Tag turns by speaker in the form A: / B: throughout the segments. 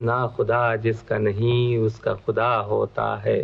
A: ना खुदा जिसका नहीं उसका खुदा होता है।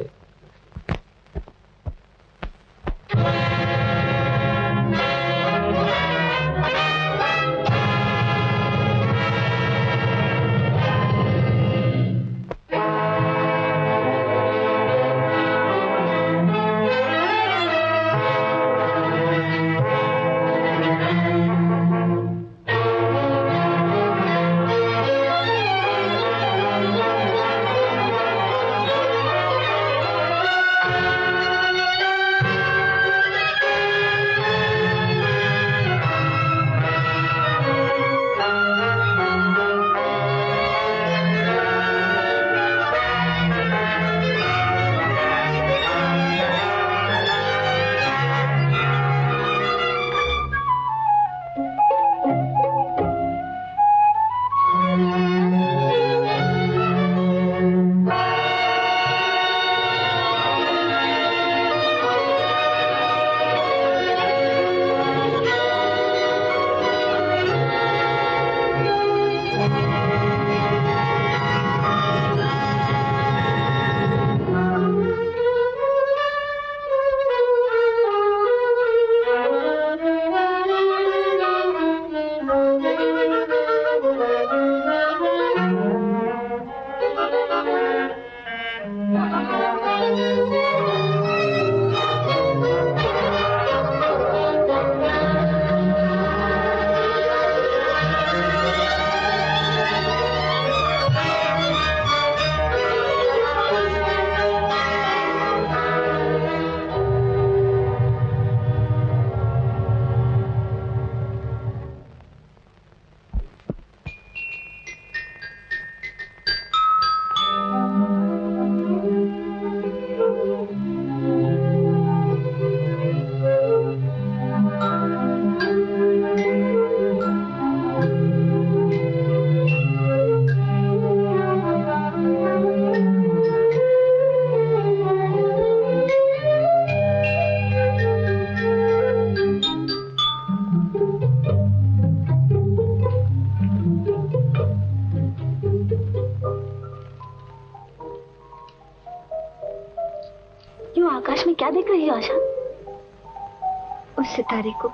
B: सितारे को।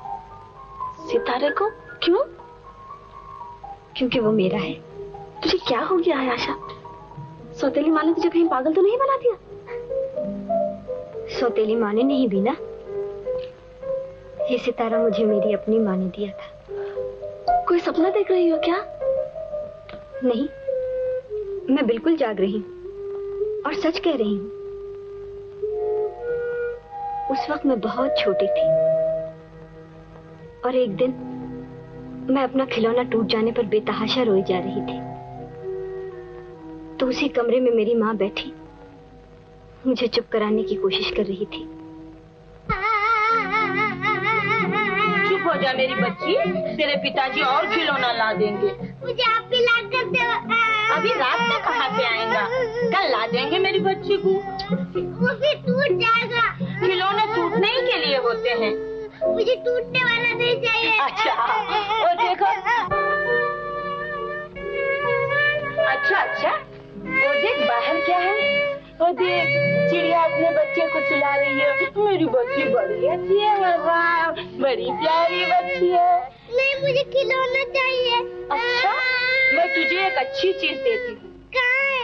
B: सितारे को? क्यों? क्योंकि वो मेरा है। तुझे क्या हो गया है आशा? सौतेली माँ ने तुझे कहीं पागल तो नहीं बना दिया? सौतेली माँ ने नहीं भी ना। ये सितारा मुझे मेरी अपनी माँ ने दिया था। कोई सपना देख रही हो क्या? नहीं, मैं बिल्कुल जाग रही हूँ और सच कह रही हूँ। उस वक्त मैं बहुत छोटी थी और एक दिन मैं अपना खिलौना टूट जाने पर बेतहाशा रोई जा रही थी, तो उसी कमरे में मेरी माँ बैठी मुझे चुप कराने की कोशिश कर रही थी।
C: चुप हो जा मेरी बच्ची, तेरे पिताजी और खिलौना ला देंगे।
D: मुझे आप भी ला कर दो।
C: अभी रात में कहाँ से आएगा? कल ला देंगे मेरी बच्ची को।
D: वो भी टूट जाएगा।
C: खिलौने टूटने ही के लिए होते हैं।
D: मुझे टूटने वाला नहीं चाहिए।
C: अच्छा, और देखो। अच्छा, वो देख बाहर क्या है? वो देख, चिड़िया अपने बच्चे को सुला रही है। मेरी बच्ची बड़ी अच्छी है बाबा, बड़ी प्यारी बच्ची है।
D: नहीं, मुझे खिलौना चाहिए।
C: अच्छा, मैं तुझे एक अच्छी चीज देती हूँ।
D: कहाँ है?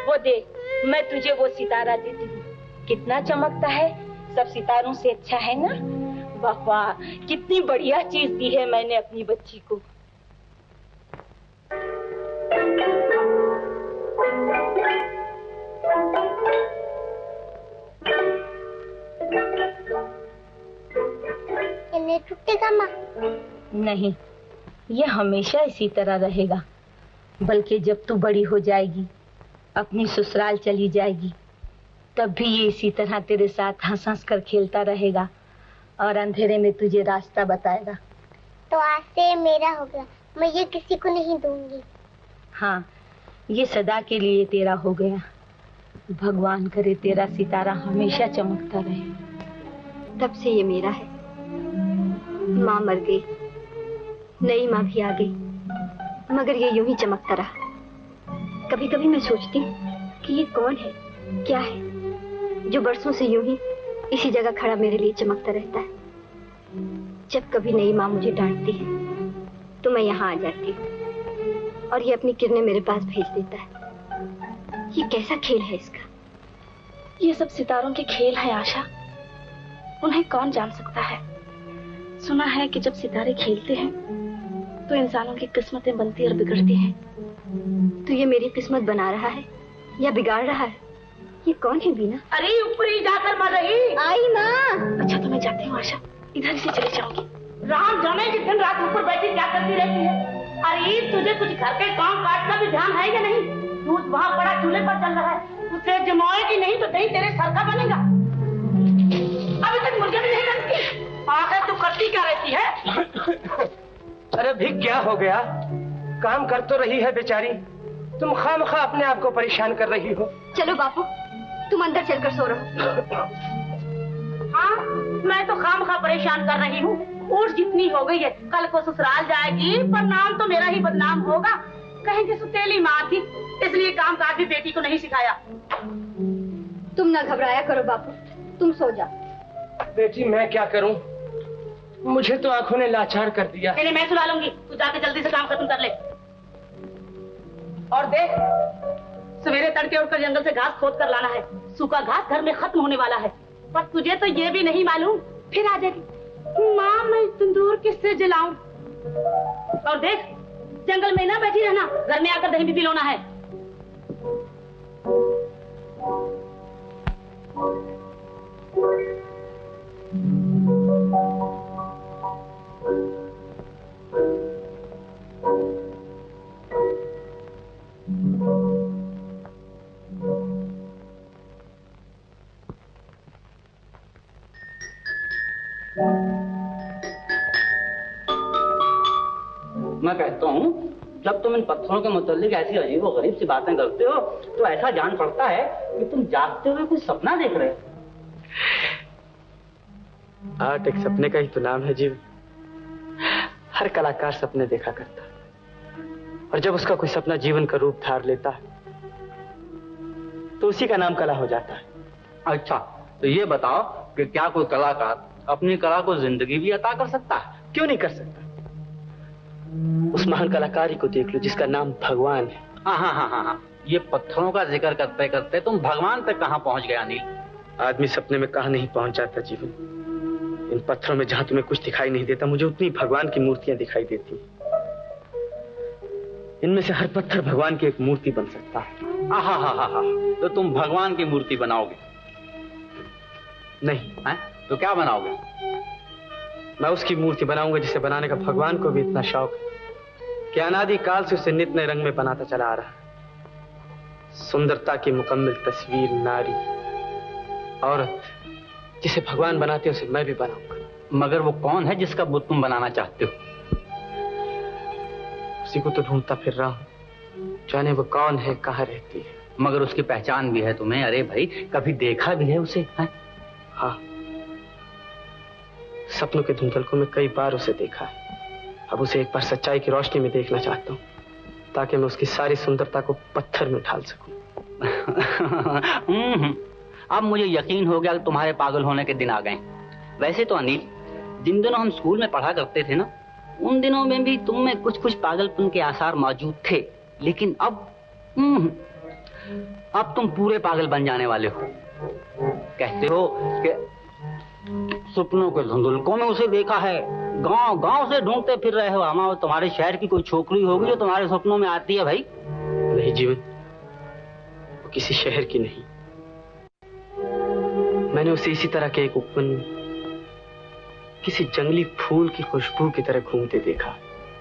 C: वो देख, मैं तुझे वो सितारा देती हूँ। कितना चमकता है, सब सितारों से अच्छा है ना? वाह वाह, कितनी बढ़िया चीज दी है मैंने अपनी बच्ची को।
D: ये टूटेगा माँ?
C: नहीं, ये हमेशा इसी तरह रहेगा। बल्कि जब तू बड़ी हो जाएगी, अपनी ससुराल चली जाएगी, तब भी ये इसी तरह तेरे साथ हंस हंस कर खेलता रहेगा और अंधेरे में तुझे रास्ता बताएगा।
D: तो आज से मेरा हो गया, मैं ये किसी को नहीं दूंगी।
C: हाँ, ये सदा के लिए तेरा हो गया। भगवान करे तेरा सितारा हमेशा चमकता रहे।
B: तब से ये मेरा है। माँ मर गई, नई माँ भी आ गई, मगर ये यूं ही चमकता रहा। कभी कभी मैं सोचती हूँ कि ये कौन है, क्या है, जो बरसों से यूं ही इसी जगह खड़ा मेरे लिए चमकता रहता है। जब कभी नई माँ मुझे डांटती है तो मैं यहाँ आ जाती हूँ और ये अपनी किरणें मेरे पास भेज देता है। ये कैसा खेल है इसका?
E: ये सब सितारों के खेल है आशा, उन्हें कौन जान सकता है। सुना है कि जब सितारे खेलते हैं तो इंसानों की किस्मतें बनती और बिगड़ती हैं।
B: तो ये मेरी किस्मत बना रहा है या बिगाड़ रहा है? ये कौन है बीना?
C: अरे ऊपर ही जाकर मर रही।
B: आई माँ।
E: अच्छा तो मैं जाती हूँ आशा, इधर से चली जाऊंगी।
C: राम जाने कि दिन रात ऊपर बैठी क्या करती रहती है। अरे तुझे कुछ घर के काम काज का भी ध्यान है या नहीं? दूध वहाँ पड़ा चूल्हे पर चल रहा है, उसे जमाएगी नहीं तो दही तेरे सर का बनेगा। अभी तक मुर्गे भी नहीं बनती। आखिर तू करती क्या रहती है?
F: अरे भी क्या हो गया? काम कर तो रही है बेचारी, तुम खामखा अपने आप को परेशान कर रही हो।
B: चलो बापू, तुम अंदर चलकर सो रहो।
C: हाँ, मैं तो खामखा परेशान कर रही हूँ। ऊँट जितनी हो गई है, कल को ससुराल जाएगी पर नाम तो मेरा ही बदनाम होगा। कहेंगे सुतेली माँ थी, इसलिए काम काज भी बेटी को नहीं सिखाया।
B: तुम ना घबराया करो बापू, तुम सो जाओ।
F: बेटी मैं क्या करूं, मुझे तो आंखों ने लाचार कर दिया।
C: इन्हें मैं सुला लूंगी, तू जाके जल्दी से काम खत्म कर ले। और देख, सवेरे तड़के उठकर जंगल से घास खोद कर लाना है। सूखा घास घर में खत्म होने वाला है, पर तुझे तो ये भी नहीं मालूम। फिर आ जाएगी माँ, मैं तंदूर किससे जलाऊं? और देख, जंगल में ना बैठी रहना, घर में आकर दही भी पिलाना है।
G: मैं कहता हूँ, जब तुम इन पत्थरों के मुताल्लिक ऐसी अजीब और गरीब सी बातें करते हो तो ऐसा जान पड़ता है कि तुम जागते हुए कुछ सपना देख रहे हो।
A: आर्ट एक सपने का ही तो नाम है जीव। हर कलाकार सपने देखा करता है, और जब उसका कोई सपना जीवन का रूप धार लेता है तो उसी का नाम कला हो जाता है।
G: अच्छा, तो ये बताओ कि क्या कोई कलाकार अपनी कला को जिंदगी भी अता कर सकता है?
A: क्यों नहीं कर सकता? उस महान कलाकारी को देख लो जिसका नाम भगवान है।
G: हाँ, ये पत्थरों का जिक्र करते करते तुम भगवान तक कहाँ पहुंच गया अनिल?
A: आदमी सपने में कहाँ नहीं पहुंच जाता जीवन। इन पत्थरों में जहां तुम्हें कुछ दिखाई नहीं देता, मुझे उतनी भगवान की मूर्तियां दिखाई देती हैं। इनमें से हर पत्थर भगवान की एक मूर्ति बन सकता है।
G: हाँ, तो तुम भगवान की मूर्ति बनाओगे?
A: नहीं
G: है? तो क्या बनाओगे?
A: मैं उसकी मूर्ति बनाऊंगा जिसे बनाने का भगवान को भी इतना शौक है कि अनादि काल से उसे नित नए रंग में बनाता चला आ रहा है। सुंदरता की मुकम्मल तस्वीर, नारी, औरत, जिसे भगवान बनाते उसे मैं भी बनाऊंगा।
G: मगर वो कौन है जिसका बुत तुम बनाना चाहते हो?
A: उसी को तो ढूंढता फिर रहा हूं, जाने वो कौन है, कहाँ रहती है।
G: मगर उसकी पहचान भी है तुम्हें? अरे भाई, कभी देखा भी है उसे? है?
A: हाँ, सपनों के धुंधलकों में कई बार उसे देखा है। अब उसे एक बार सच्चाई की रोशनी में देखना चाहता हूँ, ताकि मैं उसकी सारी सुंदरता को पत्थर में ढाल सकूं।
G: अब मुझे यकीन हो गया कि तुम्हारे पागल होने के दिन आ गए। वैसे तो अनिल, जिन दिनों हम स्कूल में पढ़ा करते थे ना, उन दिनों में भी तुम में कुछ कुछ पागलपन के आसार मौजूद थे, लेकिन अब तुम पूरे पागल बन जाने वाले हो। कहते हो कि सपनों के धुंधलकों में उसे देखा है, गांव गांव से ढूंढते फिर रहे हो। हमारे तुम्हारे शहर की कोई छोकरी होगी जो तुम्हारे सपनों में आती है भाई?
A: नहीं जीवन, वो किसी शहर की नहीं। मैंने उसे इसी तरह के एक उपवन, किसी जंगली फूल की खुशबू की तरह घूमते देखा।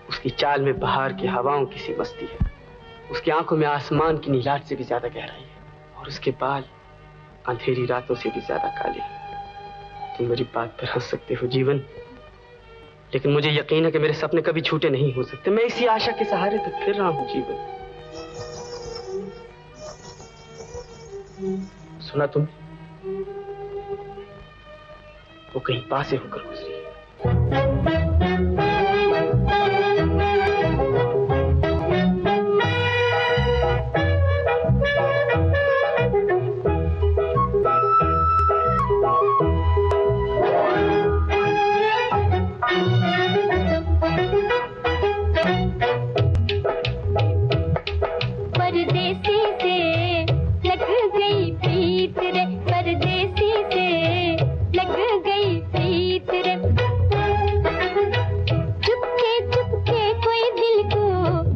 A: उसकी चाल में बहार की हवाओं की सी मस्ती है, उसकी आंखों में आसमान की नीलाट से भी ज्यादा गहराई है, और उसके बाल अंधेरी रातों से भी ज्यादा काले हैं। तुम मेरी बात पर हंस सकते हो जीवन, लेकिन मुझे यकीन है कि मेरे सपने कभी झूठे नहीं हो सकते। मैं इसी आशा के सहारे तक फिर रहा हूं जीवन। सुना तुम? वो कहीं पास से होकर गुजरी है।
B: परदेसी से लग गई प्रीत रे। चुपके चुपके कोई दिल को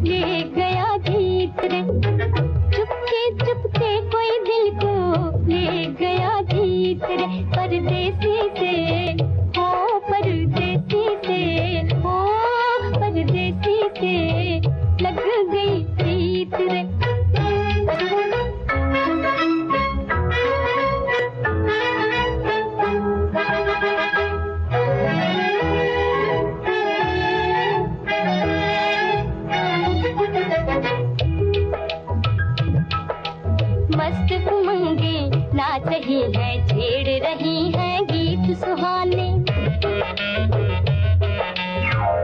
B: ले गया जीत रे। चुपके चुपके कोई दिल को ले गया जीत रे। परदेसी से हो परदेसी से हो परदेसी से लग गई प्रीत रे। मस्त उमंगे नाच रही है, छेड़ रही है गीत सुहाने।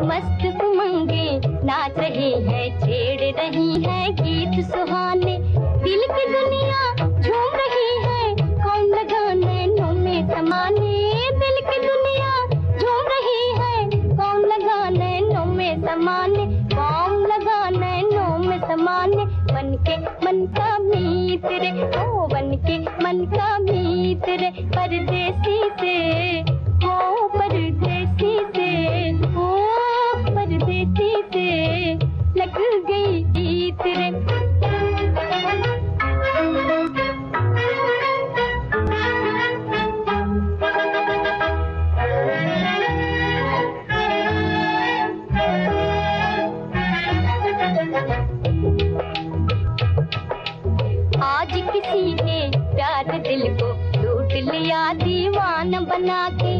B: मस्त उमंगे नाच रही है, छेड़ रही है गीत सुहाने। दिल की दुनिया झूम रही है, कौन लगा नैनों में समाने। दिल की दुनिया झूम रही है, कौन लगा नैनों में समाने। कौन लगा नैनों में समाने। बनके मन का मीत रे, ओ बनके मन का मीत रे। परदेसी से हो परदेसी से हो परदेसी से लग गई गीत रे। आज किसी ने प्यार दिल को लूट लिया दीवाना बना के।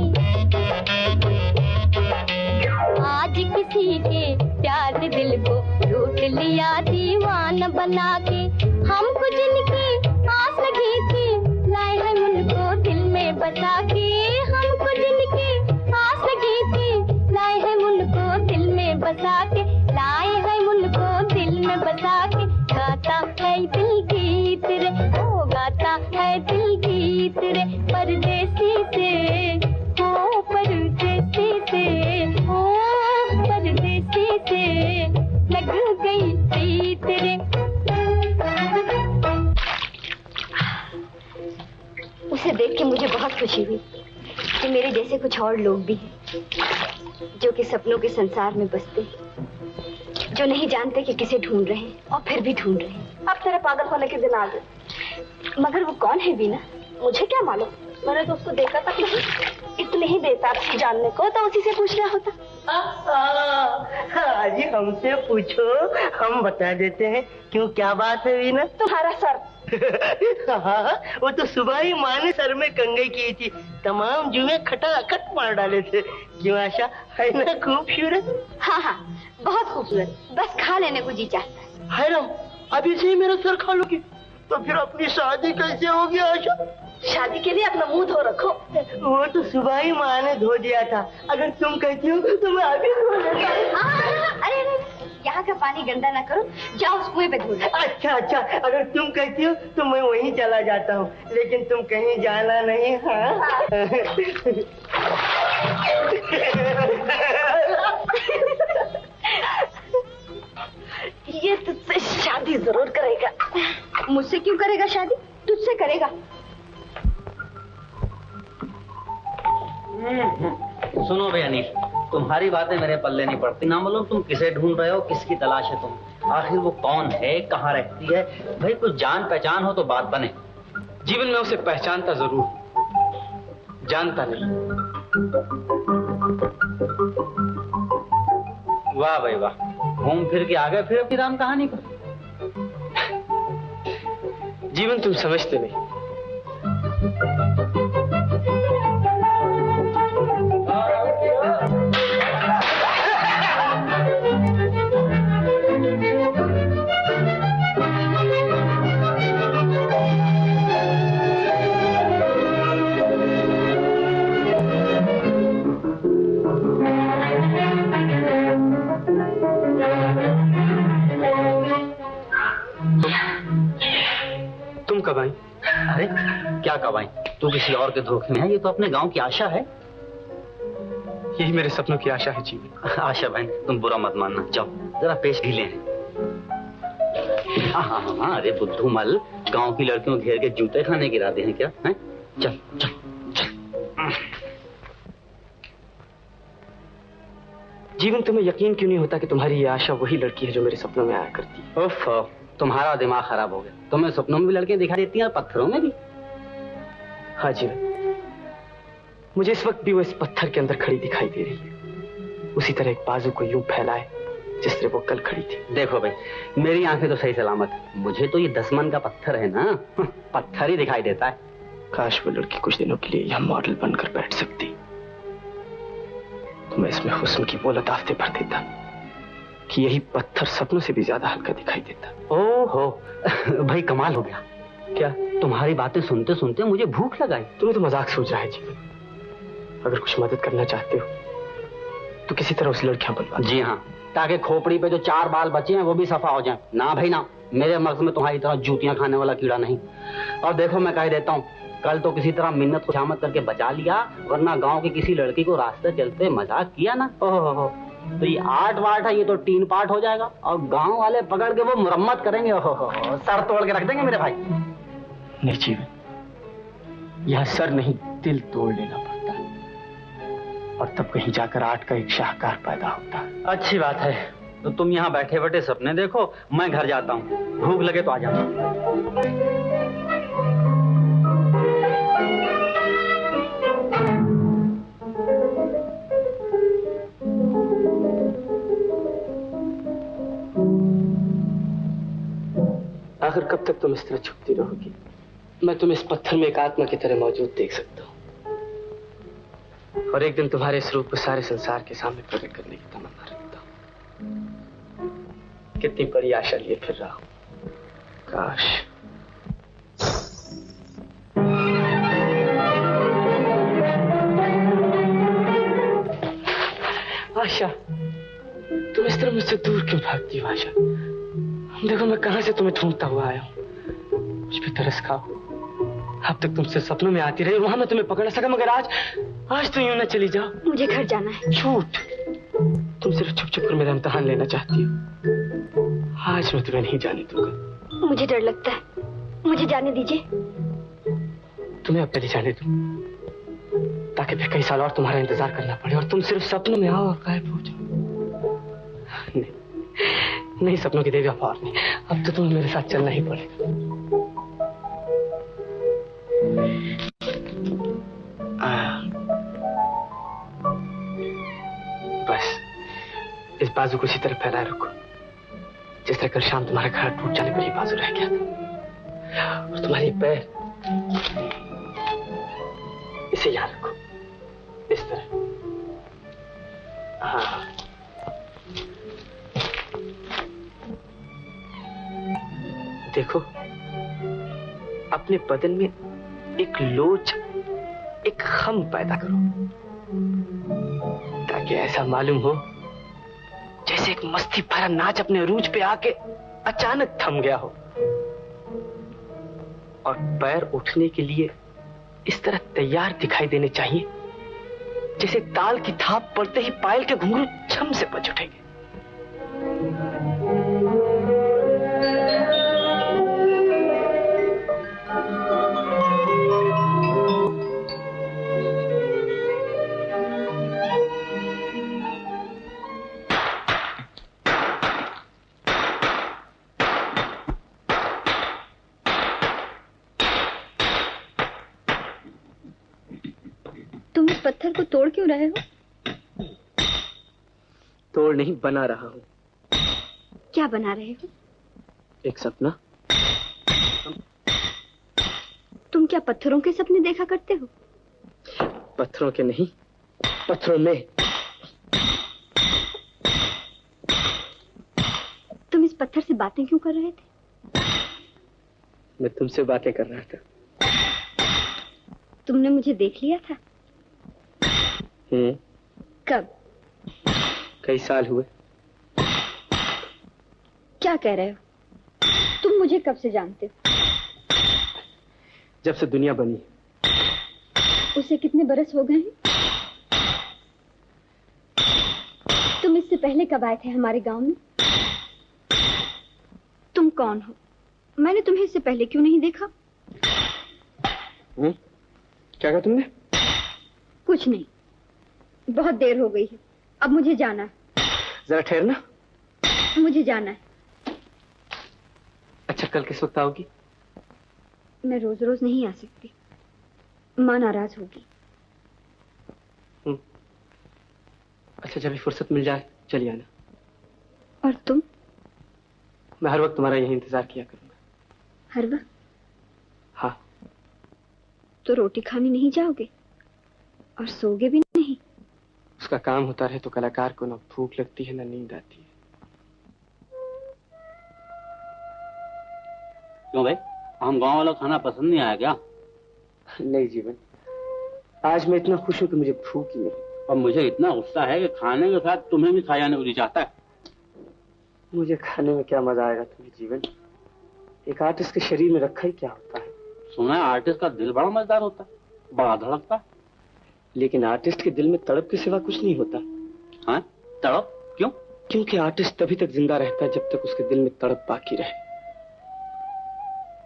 B: आज किसी के प्यार दिल को लूट लिया दीवाना बना के। हमको जिनकी आस लगी थी, लाए हैं उनको दिल में बसा के। हमको जिनकी आस लगी थी, लाए हैं उनको दिल में बसा के। लाए हैं उनको दिल में बसा के। गाता है दिल गीत रे, ओ गाता है दिल गीत रे। परदेसी से हो परदेसी से हो परदेसी से लग गई प्रीत रे। उसे देख के मुझे बहुत खुशी हुई कि मेरे जैसे कुछ और लोग भी हैं जो कि सपनों के संसार में बसते, जो नहीं जानते कि किसे ढूंढ रहे हैं और फिर भी ढूंढ रहे हैं। अब तेरे पागल होने के दिन आ गए। मगर वो कौन है बीना? मुझे क्या मालूम, मैंने तो उसको देखा तक नहीं। इतने ही बेताब थी जानने को, तो उसी से पूछना होता।
H: जी हमसे पूछो, हम बता देते हैं। क्यों, क्या बात है बीना?
E: तुम्हारा सर।
H: हाँ, वो तो सुबह ही माँ ने सर में कंघी की थी, तमाम जुए खटाखट मार डाले थे। क्यों आशा, है ना खूबसूरत?
B: हाँ हाँ, बहुत खूबसूरत, बस खा लेने को जी चाहता है।
H: राम, अभी से ही मेरा सर खा लोगी तो फिर अपनी शादी कैसे होगी आशा?
E: शादी के लिए अपना मुंह धो रखो।
H: वो तो सुबह ही माँ ने धो दिया था। अगर तुम कहती हो तो मैं अभी धो लेता।
B: अरे यहाँ का पानी गंदा ना करो, जाओ उस कुएं पे धो लो।
H: अच्छा अच्छा, अगर तुम कहती हो तो मैं वहीं चला जाता हूँ, लेकिन तुम कहीं जाना नहीं। हाँ
E: ये तुझसे शादी जरूर करेगा।
B: मुझसे क्यों करेगा शादी? तुझसे करेगा।
G: सुनो बे अनीश, तुम्हारी बातें मेरे पल्ले नहीं पड़ती। ना मालूम तुम किसे ढूंढ रहे हो, किसकी तलाश है तुम। आखिर वो कौन है, कहाँ रहती है? भाई कुछ जान पहचान हो तो बात बने।
A: जीवन में उसे पहचानता जरूर, जानता नहीं।
G: वाह भाई वाह, घूम फिर के आ गए फिर अपनी राम कहानी को।
A: जीवन तुम समझते नहीं। तुम कब आई?
G: अरे क्या कब आई? तू किसी और के धोखे में है, ये तो अपने गांव की आशा है।
A: यही मेरे सपनों की आशा है जीवन।
G: आशा बहन, तुम बुरा मत मानना, जाओ जरा पेश ढीले हैं। हाँ हाँ हाँ, अरे बुद्धू मल, गांव की लड़कियों घेर के जूते खाने की इरादे हैं क्या? हैं? चल चल चल।
A: जीवन, तुम्हें यकीन क्यों नहीं होता कि तुम्हारी ये आशा वही लड़की है जो मेरे सपनों में आया करती है?
G: उफ, तुम्हारा दिमाग खराब हो गया। तुम्हें सपनों में भी लड़कियां दिखाई देती हैं और पत्थरों में भी?
A: हाँ जीवन, मुझे इस वक्त भी वो इस पत्थर के अंदर खड़ी दिखाई दे रही है, उसी तरह एक बाजू को यूं फैलाए जिस तरह वो कल खड़ी थी।
G: देखो भाई, मेरी आंखें तो सही सलामत है, मुझे तो ये 10 मन का पत्थर है ना, पत्थर ही दिखाई देता है।
A: काश वो लड़की कुछ दिनों के लिए यहां मॉडल बनकर बैठ सकती, तो मैं इसमें हुस्न की वो लताफतें भर देता कि यही पत्थर सपनों से भी ज्यादा हल्का दिखाई देता।
G: ओहो भाई, कमाल हो गया। क्या तुम्हारी बातें सुनते सुनते मुझे भूख लगाई।
A: तुम्हें तो मजाक सूझ रहा है जीवन। अगर कुछ मदद करना चाहते हो तो किसी तरह उस लड़कियां बुलवा।
G: जी हाँ, ताकि खोपड़ी पे जो 4 बाल बचे हैं वो भी सफा हो जाएं। ना भाई ना, मेरे मर्ज में तुम्हारी तरह जूतियां खाने वाला कीड़ा नहीं। और देखो मैं कह देता हूँ, कल तो किसी तरह मिन्नत को शामत करके बचा लिया, वरना गांव की किसी लड़की को रास्ते चलते मजाक किया ना, ओहो, तो ये 8 वाट है, ये तो 3 पार्ट हो जाएगा और गांव वाले पकड़ के वो मुरम्मत करेंगे। ओहो, सर तोड़ के रख देंगे मेरे भाई।
A: नहीं जीवन, यह सर नहीं दिल तोड़ लेना पड़ता है, और तब कहीं जाकर आर्ट का एक शाहकार पैदा होता है।
G: अच्छी बात है, तो तुम यहाँ बैठे बैठे सपने देखो, मैं घर जाता हूँ। भूख लगे तो आ जाना।
A: आखिर कब तक तुम इस तरह छुपती रहोगी? मैं तुम्हें इस पत्थर में एक आत्मा की तरह मौजूद देख सकता हूँ, और एक दिन तुम्हारे इस रूप को सारे संसार के सामने प्रकट करने की तमन्ना रखता हूँ। कितनी बड़ी आशा लिए फिर रहा हूँ। काश आशा, तुम इस तरह मुझसे दूर क्यों भागती हो आशा? देखो मैं कहां से तुम्हें ढूंढता हुआ आया हूं। मुझ पे तरस खाओ। अब तक तुमसे सपनों में आती रही, वहां मैं तुम्हें पकड़ सका, मगर आज तो यूं ना चली जाओ।
B: मुझे घर जाना है।
A: झूठ, तुम सिर्फ छुप छुप कर मेरा इम्तिहान लेना चाहती हो। आज मैं तुम्हें नहीं जाने दूंगा।
B: मुझे डर लगता है, मुझे जाने दीजिए।
A: तुम्हें अब पहले जाने दूं, ताकि फिर कई साल और तुम्हारा इंतजार करना पड़े और तुम सिर्फ सपनों में आओ और गायब हो जाओ। नहीं, सपनों की देवी अफवार नहीं, अब तो तुम्हें मेरे साथ चलना ही पड़ेगा। बस इस बाजू को इसी तरह फैलाए रखो जिस तरह कल शाम तुम्हारा घर टूट जाने पर ये बाजू रह गया था, और तुम्हारी पैर इसे याद रखो इस तरह। हाँ, देखो अपने बदन में एक लोच, एक खम पैदा करो, ताकि ऐसा मालूम हो जैसे एक मस्ती भरा नाच अपने अरूज पे आके अचानक थम गया हो, और पैर उठने के लिए इस तरह तैयार दिखाई देने चाहिए जैसे ताल की थाप पड़ते ही पायल के घुंघरू छम से बज उठेंगे।
B: पत्थर को तोड़ क्यों रहे हो?
A: तोड़ नहीं, बना रहा हूं।
B: क्या बना रहे हो?
A: एक सपना।
B: तुम क्या पत्थरों के सपने देखा करते हो?
A: पत्थरों के नहीं, पत्थरों में।
B: तुम इस पत्थर से बातें क्यों कर रहे थे?
A: मैं तुमसे बातें कर रहा था।
B: तुमने मुझे देख लिया था? कब?
A: कई साल हुए।
B: क्या कह रहे हो? तुम मुझे कब से जानते हो?
A: जब से दुनिया बनी।
B: उसे कितने बरस हो गए हैं? तुम इससे पहले कब आए थे हमारे गांव में? तुम कौन हो? मैंने तुम्हें इससे पहले क्यों नहीं देखा?
A: क्या कहा तुमने?
B: कुछ नहीं, बहुत देर हो गई है, अब मुझे जाना है।
A: जरा ठहरना।
B: मुझे जाना है।
A: अच्छा, कल किस वक्त आओगी?
B: मैं रोज रोज नहीं आ सकती, माँ नाराज होगी।
A: अच्छा, जब भी फुर्सत मिल जाए चली आना।
B: और तुम?
A: मैं हर वक्त तुम्हारा यही इंतजार किया करूंगा।
B: हर वक्त?
A: हाँ।
B: तो रोटी खाने नहीं जाओगे और सोगे भी नहीं?
A: उसका काम होता रहे तो कलाकार को ना भूख लगती है ना नींद आती है।
G: क्यों भाई, हम गांव वाला खाना पसंद नहीं आया क्या?
A: नहीं जीवन, आज मैं इतना खुश हूं कि मुझे भूख ही नहीं।
G: और मुझे इतना गुस्सा है कि खाने के साथ तुम्हें भी खा जाने को नहीं चाहता है।
A: मुझे खाने में क्या मजा आएगा तुम्हें जीवन? एक आर्टिस्ट के शरीर में रखा ही क्या होता है?
G: सुना है आर्टिस्ट का दिल बड़ा मजेदार होता है, बड़ा धड़कता है।
A: लेकिन आर्टिस्ट के दिल में तड़प के सिवा कुछ नहीं होता।
G: हाँ, तड़प? क्यों?
A: क्योंकि आर्टिस्ट तभी तक जिंदा रहता है जब तक उसके दिल में तड़प बाकी रहे।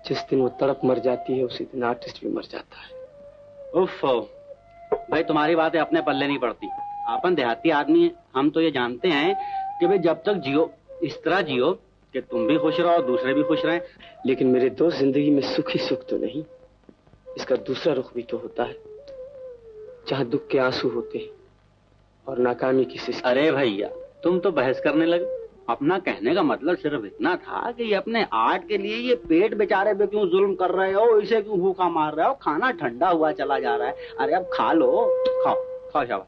A: जिस दिन वो तड़प मर जाती है उसी दिन आर्टिस्ट भी मर जाता है।
G: उफ भाई, तुम्हारी बातें अपने पल्ले नहीं पड़ती। अपन देहाती आदमी है, हम तो ये जानते हैं कि भाई जब तक जियो इस तरह जियो कि तुम भी खुश रहो दूसरे भी खुश रहें।
A: लेकिन मेरे दोस्त, जिंदगी में सुख ही सुख तो नहीं, इसका दूसरा रुख भी तो होता है, जहाँ दुख के आंसू होते हैं और नाकामी की सिसकी।
G: अरे भैया, तुम तो बहस करने लगे। अपना कहने का मतलब सिर्फ इतना था कि ये अपने आर्ट के लिए ये पेट बेचारे पे क्यों जुल्म कर रहे हो, इसे क्यों भूखा मार रहे हो, खाना ठंडा हुआ चला जा रहा है। अरे अब खा लो, खाओ खाओ शाबाश।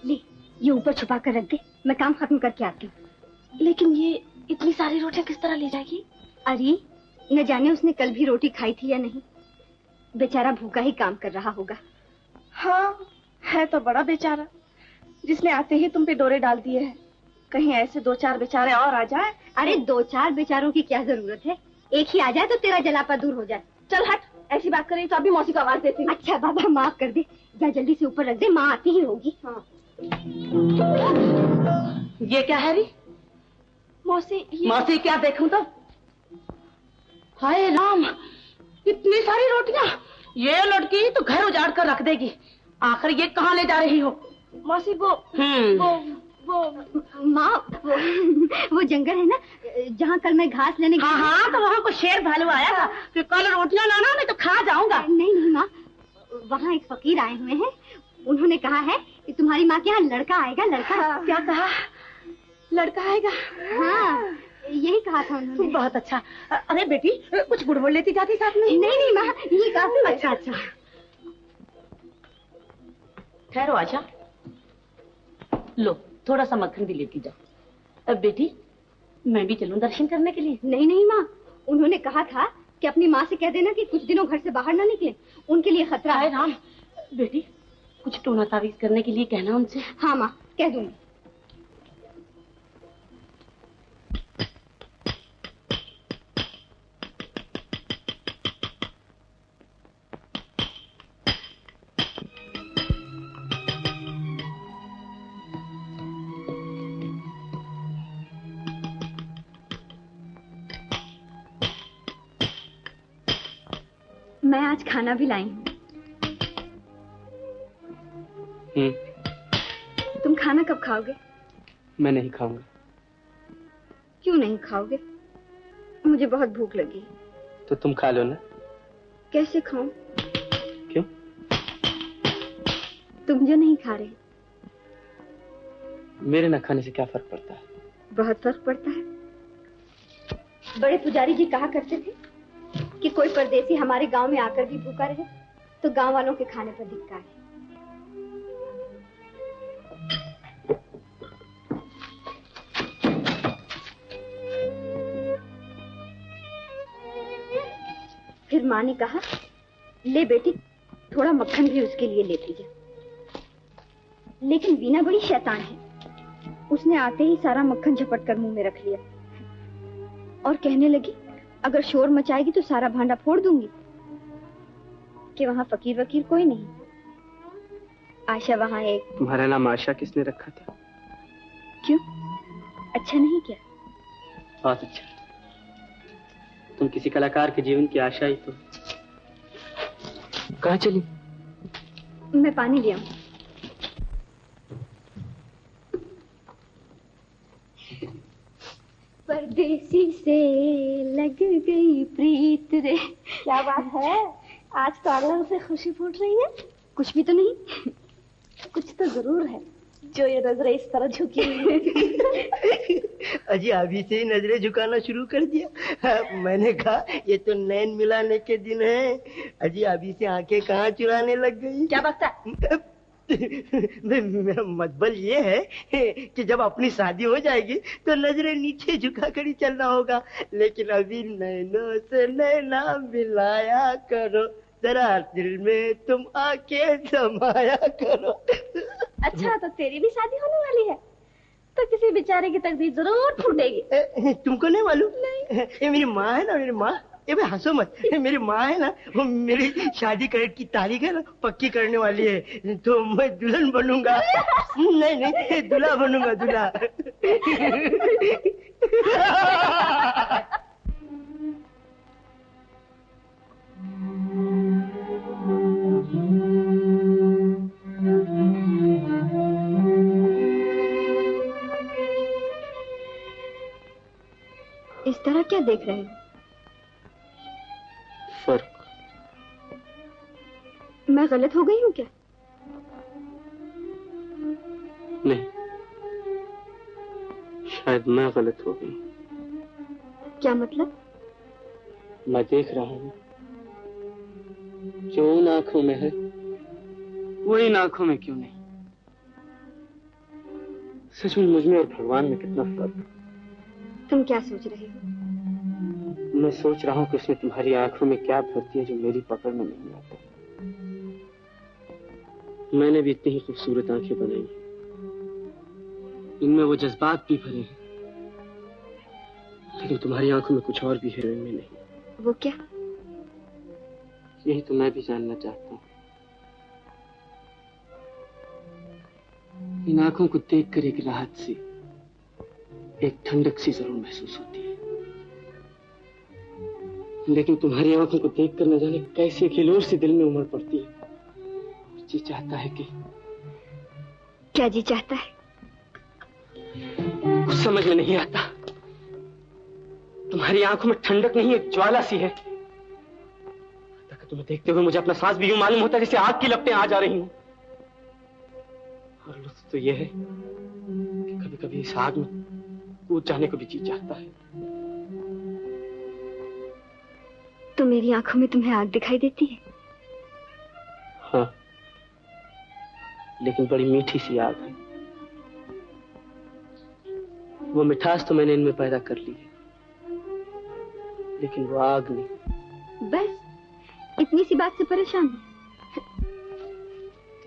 B: ले, ये ऊपर छुपा कर रख दे, मैं काम खत्म करके आती हूँ।
E: लेकिन ये इतनी सारी रोटियां किस तरह ले जाएगी?
B: अरे न जाने उसने कल भी रोटी खाई थी या नहीं, बेचारा भूखा ही काम कर रहा होगा।
E: हाँ, है तो बड़ा बेचारा, जिसने आते ही तुम पे डोरे डाल दिए हैं। कहीं ऐसे 2-4 बेचारे और आ जाए।
B: अरे 2-4 बेचारों की क्या जरूरत है, एक ही आ जाए तो तेरा जलापा दूर हो जाए।
E: चल हट, ऐसी बात करें तो अभी मौसी को आवाज देती हूँ।
B: अच्छा बाबा माफ कर दे, जा जल्दी से ऊपर रख दे, माँ आती ही होगी। हाँ।
E: ये क्या है री? मौसी मौसी क्या देखूं तो? हाय राम, इतनी सारी रोटियां! ये लड़की तो घर उजाड़ कर रख देगी। आखिर ये कहाँ ले जा रही हो? मौसी वो
B: माँ, वो जंगल है ना जहाँ कल मैं घास लेने गई।
E: हाँ, तो वहाँ को शेर भालू आया था कि कल रोटियां लाना, नहीं तो खा जाऊंगा।
B: नहीं माँ, वहाँ एक फकीर आए हुए हैं, उन्होंने कहा है कि तुम्हारी माँ के यहाँ लड़का आएगा। लड़का?
E: क्या कहा? लड़का आएगा?
B: हाँ, यही कहा था उन्होंने।
E: बहुत अच्छा। अरे बेटी, कुछ गुड़गुड़ लेती जाती साथ में?
B: नहीं माँ, ये काफी।
E: अच्छा। ठहरो आशा, लो थोड़ा सा मक्खन भी लेती जाओ। अब बेटी, मैं भी चलूं दर्शन करने के लिए?
B: नहीं माँ, उन्होंने कहा था कि अपनी माँ से कह देना कि कुछ दिनों घर से बाहर ना निकले, उनके लिए खतरा है।
E: राम, बेटी कुछ टोना तावीज करने के लिए कहना उनसे।
B: हाँ माँ, कह दूंगी। मैं आज खाना भी लाई हूँ। तुम खाना कब खाओगे?
A: मैं नहीं खाऊंगा।
B: क्यों नहीं खाओगे? मुझे बहुत भूख लगी।
A: तो तुम खा लो ना।
B: कैसे खाऊं?
A: क्यों?
B: तुम जो नहीं खा रहे।
A: मेरे न खाने से क्या फर्क पड़ता है?
B: बहुत फर्क पड़ता है। बड़े पुजारी जी कहा करते थे कि कोई परदेसी हमारे गांव में आकर भी भूखा रहे तो गांव वालों के खाने पर धिक्कार है। फिर माँ ने कहा, ले बेटी थोड़ा मक्खन भी उसके लिए लेती जा। लेकिन वीना बड़ी शैतान है, उसने आते ही सारा मक्खन झपट कर मुंह में रख लिया और कहने लगी अगर शोर मचाएगी तो सारा भांडा फोड़ दूंगी। कि वहाँ फकीर वकीर कोई नहीं। आशा वहाँ एक।
A: तुम्हारा नाम आशा किसने रखा था?
B: क्यों, अच्छा नहीं क्या?
A: बहुत अच्छा। तुम किसी कलाकार के जीवन की आशा ही तो। कहाँ चली?
B: मैं पानी ले आऊं। परदेसी से लग गई प्रीत रे।
E: क्या बात है, आज तो आंगन से खुशी फूट रही है।
B: कुछ भी तो नहीं।
E: कुछ तो जरूर है जो ये नजरें इस तरह झुकी हुई है।
H: अजी अभी से ही नजरें झुकाना शुरू कर दिया। मैंने कहा ये तो नैन मिलाने के दिन है। अजी अभी से आंखें कहाँ चुराने लग गई।
E: क्या बकता?
H: मेरा मतलब ये है कि जब अपनी शादी हो जाएगी तो नजरें नीचे झुका कर ही चलना होगा, लेकिन अभी नैनों से नैना मिलाया करो, जरा दिल में तुम आके समाया करो।
E: अच्छा, तो तेरी भी शादी होने वाली है, तो किसी बेचारे की तकदीर जरूर फूटेगी।
H: तुमको नहीं मालूम? नहीं। ये मेरी माँ है ना, मेरी माँ, ये भाई हंसो मत, मेरी माँ है ना, वो मेरी शादी की तारीख है ना पक्की करने वाली है, तो मैं दुल्हन बनूंगा। नहीं नहीं, दूल्हा बनूंगा, दूल्हा।
B: इस तरह क्या देख रहे हो?
A: फर्क?
B: मैं गलत हो गई हूँ क्या?
A: नहीं, शायद मैं गलत हो गई।
B: क्या मतलब?
A: मैं देख रहा हूँ जो उन आंखों में है वो इन आंखों में क्यों नहीं। सच में मुझ में और भगवान में कितना फर्क है।
B: तुम क्या सोच रहे हो?
A: मैं सोच रहा हूँ कि उसने तुम्हारी आंखों में क्या भर दिया जो मेरी पकड़ में नहीं आता। मैंने भी इतनी ही खूबसूरत आंखें बनाई हैं, इनमें वो जज्बात भी भरे हैं, लेकिन तुम्हारी आंखों में कुछ और भी है, इनमें नहीं।
B: वो क्या?
A: यही तो मैं भी जानना चाहता हूँ। इन आंखों को देखकर एक राहत सी, एक ठंडक सी जरूर महसूस होती है, लेकिन तुम्हारी आंखों को देखकर न जाने कैसे खिलोर सी दिल में उमड़ पड़ती है। जी चाहता है कि
B: क्या जी चाहता है?
A: कुछ समझ में नहीं आता। तुम्हारी आंखों में ठंडक नहीं, एक ज्वाला सी है। तुम्हें देखते हुए मुझे अपना सांस भी यूं मालूम होता है जैसे आग की लपटें आ जा रही हूं। और लुत्फ तो यह है कि कभी कभी इस आग में कूद जाने को भी जी चाहता है।
B: तो मेरी आंखों में तुम्हें आग दिखाई देती है?
A: हाँ, लेकिन बड़ी मीठी सी आग है। वो मिठास तो मैंने इनमें पैदा कर ली है, लेकिन वो आग नहीं।
B: बस इतनी सी बात से परेशान हो?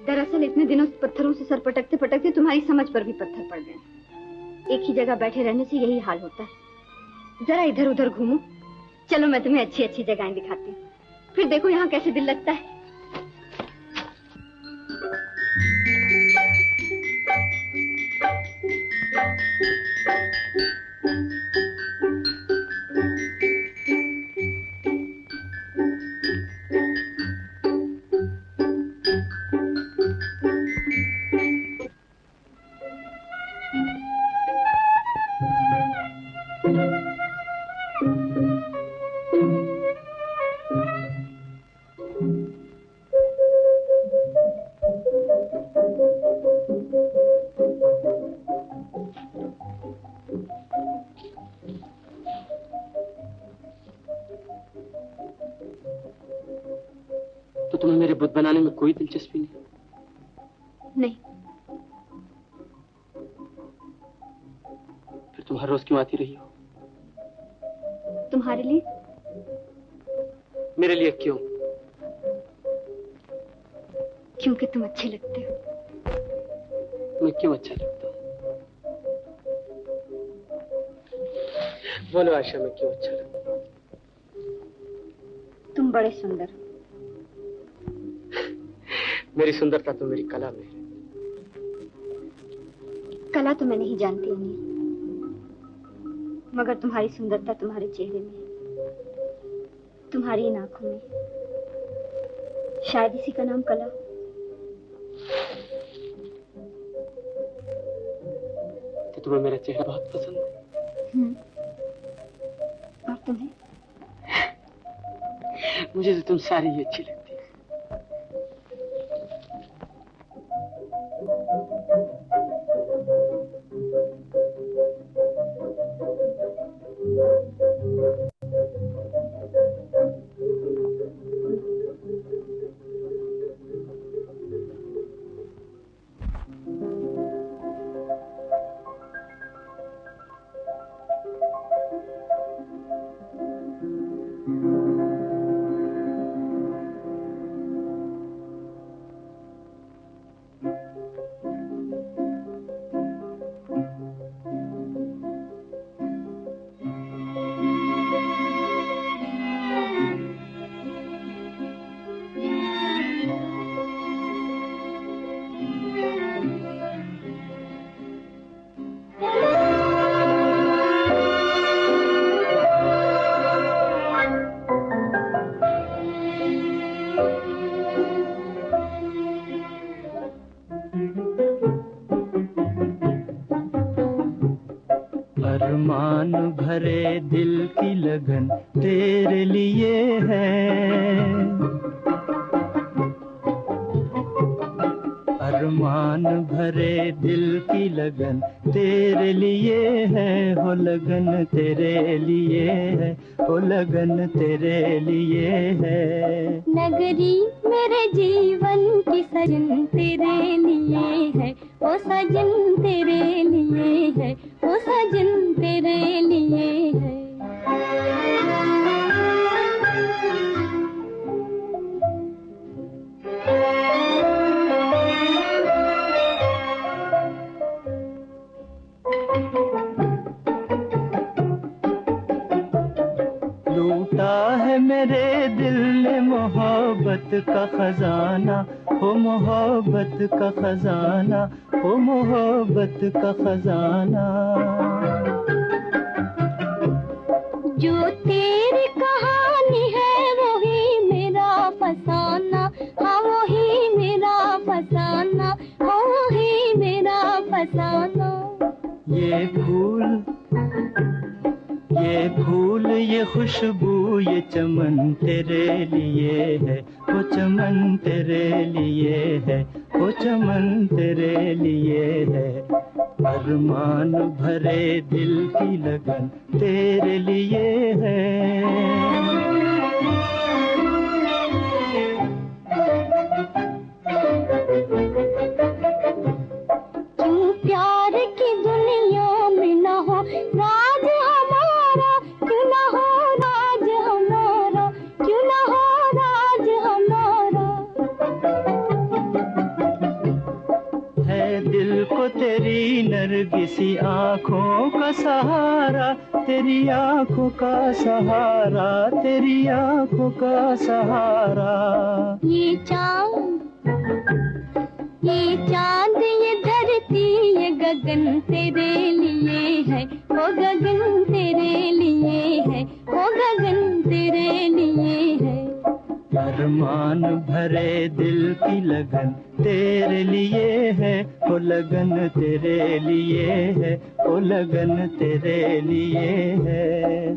B: दरअसल इतने दिनों से पत्थरों से सर पटकते पटकते तुम्हारी समझ पर भी पत्थर पड़ गए। एक ही जगह बैठे रहने से यही हाल होता है। जरा इधर उधर घूमो। चलो मैं तुम्हें अच्छी अच्छी जगहें दिखाती हूँ, फिर देखो यहाँ कैसे दिल लगता है।
A: तो तुम्हें मेरे बुत बनाने में कोई दिलचस्पी नहीं?
B: नहीं।
A: फिर तुम हर रोज क्यों आती रही हो?
B: तुम्हारे लिए?
A: मेरे लिए क्यों?
B: क्योंकि तुम अच्छे लगते हो।
A: मैं क्यों अच्छा लगता हूँ? बोलो आशा, मैं क्यों अच्छा लगता हूँ?
B: तुम बड़े सुंदर हो।
A: मेरी सुंदरता तो मेरी कला में है।
B: कला तो मैं नहीं जानती अनिल, मगर तुम्हारी सुंदरता तुम्हारे चेहरे में, तुम्हारी इन आंखों में, शायद इसी का नाम कला।
A: तो तुम्हें मेरा चेहरा बहुत पसंद है।
B: और तुम्हें?
A: मुझे तो तुम सारी ही अच्छी लगती है।
I: अरमान भरे दिल की लगन तेरे लिए है, अरमान भरे दिल की लगन तेरे लिए है, हो लगन तेरे लिए है, हो लगन तेरे लिए है।
J: नगरी मेरे जीवन की सजन तेरे लिए है, ओ सजन तेरे लिए है, ओ सजन तेरे लिए है।
I: लूटा है मेरे दिल ने मोहब्बत का खजाना, हो मोहब्बत का खजाना, हो मोहब्बत का खजाना।
J: जो तेरी कहानी है वही मेरा फसाना, हाँ वही मेरा फसाना, हाँ वही मेरा फसाना।
I: ये फूल ये खुशबू ये चमन तेरे लिए है, वो चमन तेरे लिए है, वो चमन तेरे लिए है। अरमान भरे दिल की लगन तेरे लिए है।
J: क्यों प्यार की दुनिया में ना हो राज हमारा, क्यों ना हो राज हमारा, क्यों ना हो राज हमारा।
I: है दिल को तेरी नरगिसी आँखों का सहारा, तेरी आँखों का सहारा, तेरी आँखों का सहारा।
J: ये चांद ये धरती ये गगन तेरे लिए है, वो गगन तेरे लिए है, वो गगन तेरे लिए है।
I: अरमान भरे दिल की लगन तेरे लिए है, वो लगन तेरे लिए है, वो लगन तेरे लिए है।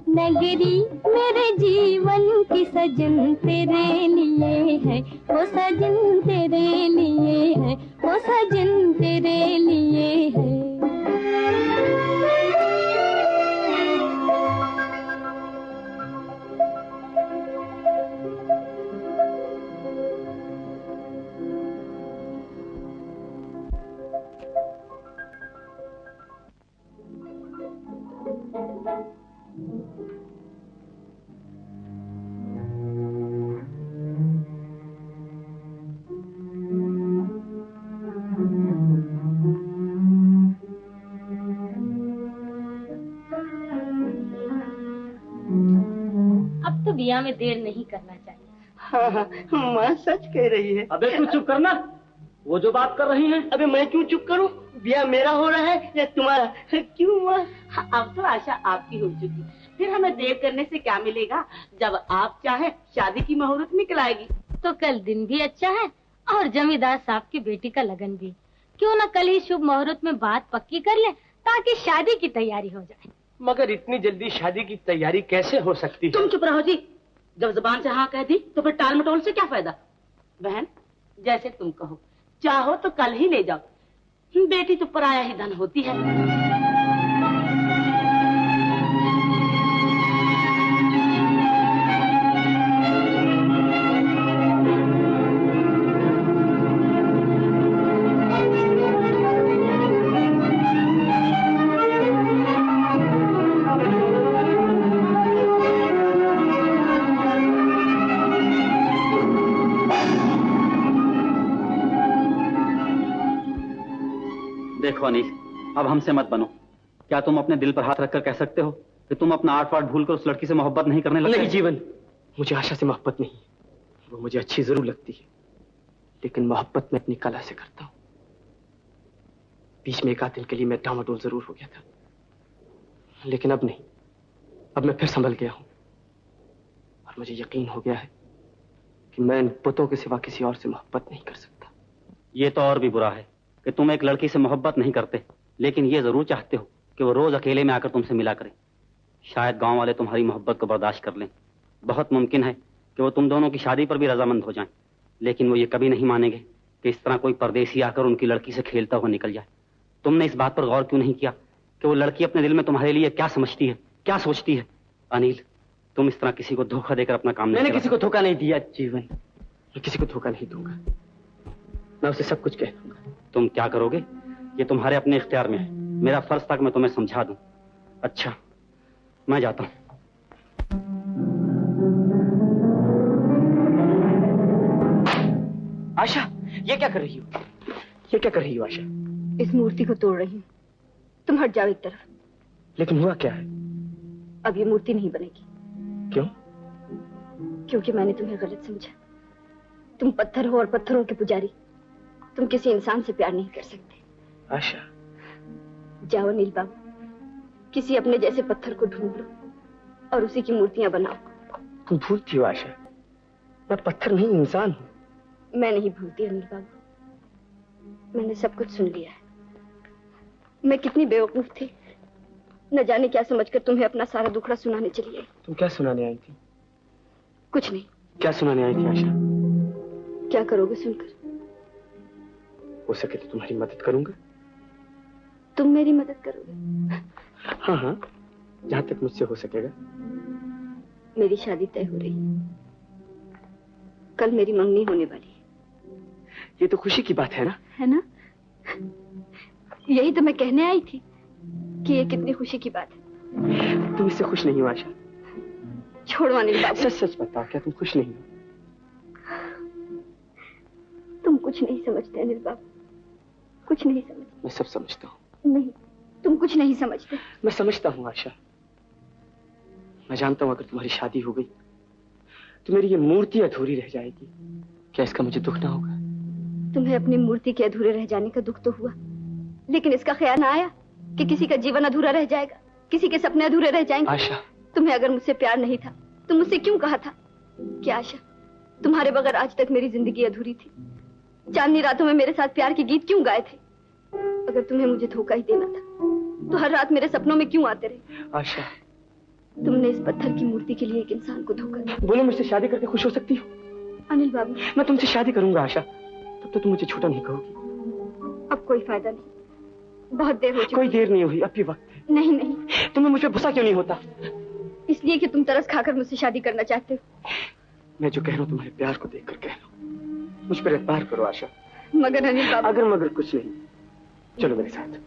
J: नगरी मेरे जीवन की सजन तेरे लिए है, वो सजन तेरे लिए है, वो सजन तेरे लिए है।
C: अब तो बिया में देर नहीं करना चाहिए।
H: हाँ हाँ, माँ सच कह रही है।
K: अबे तू चुप करना, वो जो बात कर रही है।
H: अबे मैं क्यों चुप करूं? ब्याह मेरा हो रहा है या तुम्हारा? क्यों हुआ?
K: अब तो आशा आपकी हो चुकी, फिर हमें देर करने से क्या मिलेगा? जब आप चाहे शादी की मुहूर्त निकल आएगी।
C: तो कल दिन भी अच्छा है और जमींदार साहब की बेटी का लगन भी। क्यों न कल ही शुभ मुहूर्त में बात पक्की कर ले ताकि शादी की तैयारी हो जाए।
F: मगर इतनी जल्दी शादी की तैयारी कैसे हो सकती है?
K: तुम चुप रहो जी। जब जुबान से हाँ कह दी तो फिर टाल मटोल से क्या फायदा? बहन जैसे तुम कहो, चाहो तो कल ही ले जाओ। बेटी तो पराया ही धन होती है।
G: देखो अनिल, अब हमसे मत बनो। क्या तुम अपने दिल पर हाथ रखकर कह सकते हो कि तुम अपना आठ वाट भूल कर उस लड़की से मोहब्बत नहीं करने लगे?
A: नहीं जीवन, मुझे आशा से मोहब्बत नहीं। वो मुझे अच्छी जरूर लगती है, लेकिन मोहब्बत मैं अपनी कला से करता हूँ। बीच में एक आध दिन के लिए मैं डामाडोल जरूर हो गया था, लेकिन अब नहीं। अब मैं फिर संभल गया हूँ और मुझे यकीन हो गया है कि मैं इन पुतों के सिवा किसी और से मोहब्बत नहीं कर सकता।
G: ये तो और भी बुरा है कि तुम एक लड़की से मोहब्बत नहीं करते, लेकिन ये जरूर चाहते हो कि वो रोज अकेले में आकर तुमसे मिला करे। शायद गांव वाले तुम्हारी मोहब्बत को बर्दाश्त कर लें। बहुत मुमकिन है कि वो तुम दोनों की शादी पर भी रजामंद हो जाएं, लेकिन वो ये कभी नहीं मानेंगे कि इस तरह कोई परदेसी आकर उनकी लड़की से खेलता हुआ निकल जाए। तुमने इस बात पर गौर क्यों नहीं किया कि वो लड़की अपने दिल में तुम्हारे लिए क्या समझती है, क्या सोचती है? अनिल, तुम इस तरह किसी को धोखा देकर अपना काम नहीं।
A: मैंने किसी को धोखा नहीं दिया जीवन, मैं किसी को धोखा नहीं दूंगा। मैं उसे सब कुछ कह दूंगा।
G: तुम क्या करोगे ये तुम्हारे अपने इख्तियार में है। मेरा फर्ज था कि मैं तुम्हें समझा दूं। अच्छा, मैं जाता हूं।
A: आशा, ये क्या कर रही हो? ये क्या कर रही हो आशा?
B: इस मूर्ति को तोड़ रही हूँ। तुम हट जाओ एक तरफ।
A: लेकिन हुआ क्या है?
B: अब ये मूर्ति नहीं बनेगी।
A: क्यों?
B: क्योंकि मैंने तुम्हें गलत समझा। तुम पत्थर हो और पत्थरों के पुजारी। तुम किसी इंसान से प्यार नहीं कर सकते।
A: आशा,
B: जाओ अनिल बाबू, किसी अपने जैसे पत्थर को ढूंढ लो और उसी की मूर्तियां बनाओ।
A: तुम भूलती हो आशा, मैं पत्थर नहीं इंसान हूं।
B: मैं नहीं भूलती अनिल बाबू, मैंने सब कुछ सुन लिया है। मैं कितनी बेवकूफ थी, न जाने क्या समझकर तुम्हें अपना सारा दुखड़ा सुनाने चली आई।
A: तुम क्या सुनाने आई थी?
B: कुछ नहीं।
A: क्या सुनाने आई थी आशा?
B: क्या करोगे सुनकर?
A: हो सके तो तुम्हारी मदद करूंगा।
B: तुम मेरी मदद करोगे?
A: हाँ हाँ, जहां तक मुझसे हो सकेगा।
B: मेरी शादी तय हो रही है। कल मेरी मंगनी होने वाली है।
A: ये तो खुशी की बात है ना?
B: है ना? यही तो मैं कहने आई थी कि ये कितनी खुशी की बात है।
A: तुम इससे खुश नहीं हो आशा?
B: छोड़ो अनिल बाबू।
A: सच सच बताओ, क्या तुम खुश नहीं हो?
B: तुम कुछ नहीं समझते अनिल बाबू, कुछ नहीं समझते।
A: मैं सब समझता हूँ।
B: नहीं, तुम कुछ नहीं समझते।
A: मैं समझता हूँ आशा। मैं जानता हूँ अगर तुम्हारी शादी हो गई तो मेरी ये मूर्ति अधूरी रह जाएगी। क्या इसका मुझे दुख ना होगा?
B: तुम्हें अपनी मूर्ति के अधूरे रह जाने का दुख तो हुआ, लेकिन इसका ख्याल ना आया कि किसी का जीवन अधूरा रह जाएगा, किसी के सपने अधूरे रह जाएंगे।
A: आशा,
B: तुम्हें अगर मुझसे प्यार नहीं था तो मुझसे क्यों कहा था? क्या आशा, तुम्हारे बगैर आज तक मेरी जिंदगी अधूरी थी? चांदनी रातों में मेरे साथ प्यार के गीत क्यों गाए थे? अगर तुम्हें मुझे धोखा ही देना था तो हर रात मेरे सपनों में क्यों आते रहे?
A: आशा,
B: तुमने इस पत्थर की मूर्ति के लिए एक इंसान को धोखा दिया।
A: बोलो, मुझसे शादी करके खुश हो सकती हो?
B: अनिल बाबू,
A: मैं तुमसे शादी करूंगा आशा, तब तो तुम मुझे झूठा नहीं कहोगी।
B: अब कोई फायदा नहीं, बहुत देर हो चुकी।
A: कोई देर नहीं हुई, अब भी वक्त है।
B: नहीं नहीं।
A: तुम्हें मुझ पर गुस्सा क्यों नहीं होता?
B: इसलिए कि तुम तरस खाकर मुझसे शादी करना चाहते हो।
A: मैं जो कह रहा हूँ तुम्हारे प्यार को देखकर कह रहा हूँ। मुझ पर एतबार करो आशा।
B: मगर अनिल बाबू।
A: अगर मगर कुछ नहीं, चलो मेरे साथ।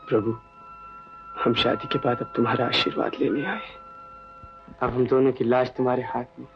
A: प्रभु, हम शादी के बाद अब तुम्हारा आशीर्वाद लेने आए। अब हम दोनों की लाश तुम्हारे हाथ में।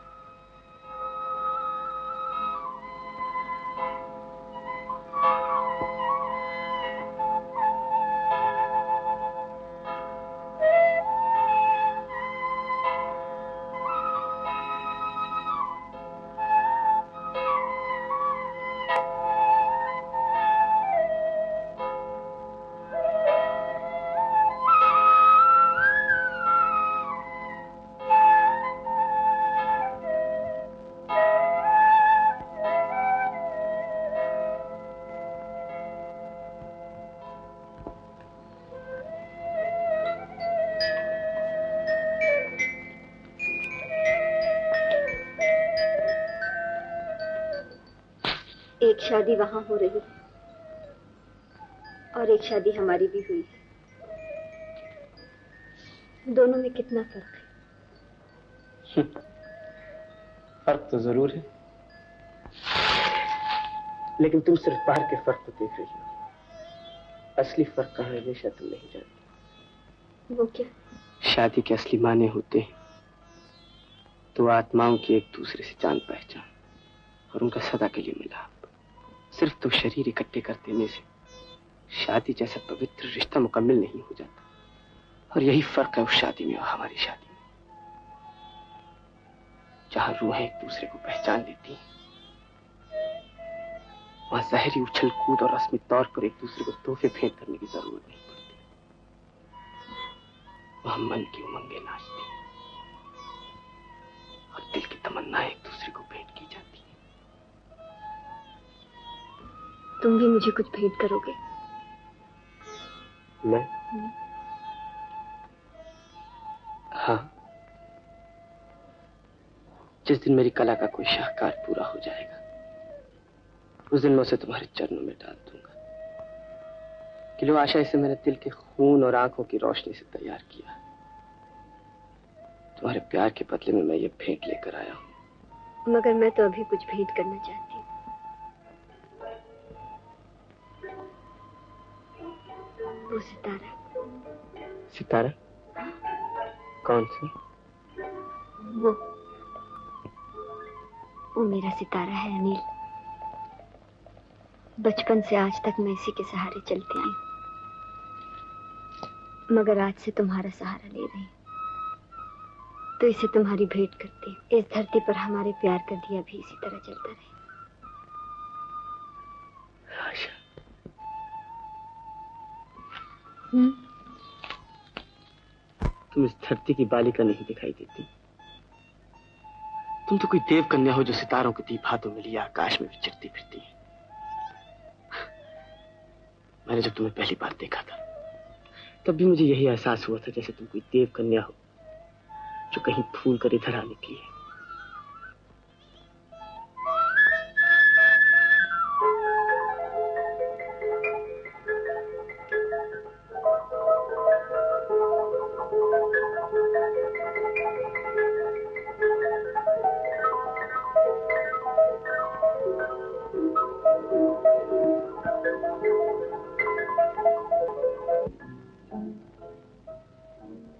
B: एक शादी वहां हो रही है और एक शादी हमारी भी हुई है। दोनों में कितना फर्क है?
A: फर्क तो जरूर है, लेकिन तुम सिर्फ बाहर के फर्क को देख रही हो। असली फर्क कहाँ है हमेशा तुम नहीं जानती।
B: वो क्या?
A: शादी के असली माने होते हैं तो आत्माओं की एक दूसरे से जान पहचान और उनका सदा के लिए मिलाप। सिर्फ तो शरीर इकट्ठे कर देने से शादी जैसा पवित्र रिश्ता मुकम्मल नहीं हो जाता। और यही फर्क है उस शादी में और हमारी शादी में, जहां रूहें एक दूसरे को पहचान लेती हैं, वहां जहरी उछल कूद और रस्मी तौर पर एक दूसरे को तोहफे भेंट करने की जरूरत नहीं पड़ती। वहां मन की उमंगें नाचती हैं और दिल की तमन्ना एक दूसरे को भेंट की जाती है।
B: तुम भी मुझे कुछ भेंट करोगे?
A: मैं? हाँ, जिस दिन मेरी कला का कोई शाहकार पूरा हो जाएगा उस दिन मैं उसे तुम्हारे चरणों में डाल दूंगा। कि लो आशा, इसे मैंने दिल के खून और आंखों की रोशनी से तैयार किया। तुम्हारे प्यार के बदले में मैं ये भेंट लेकर आया हूँ।
B: मगर मैं तो अभी कुछ भेंट करना चाहती हूँ। वो सितारा।
A: सितारा? कौन सा?
B: वो मेरा सितारा है अनिल। बचपन से आज तक मैं इसी के सहारे चलती आई, मगर आज से तुम्हारा सहारा ले रही हूँ, तो इसे तुम्हारी भेंट करती हूँ। इस धरती पर हमारे प्यार का दिया भी इसी तरह जलता रहे।
A: आशा, तुम इस धरती की बालिका नहीं दिखाई देती। तुम तो कोई देव कन्या हो जो सितारों के दीप हाथों में लिए आकाश में विचरती फिरती है। मैंने जब तुम्हें पहली बार देखा था तब भी मुझे यही एहसास हुआ था जैसे तुम कोई देव कन्या हो जो कहीं फूल कर इधर आ निकली है।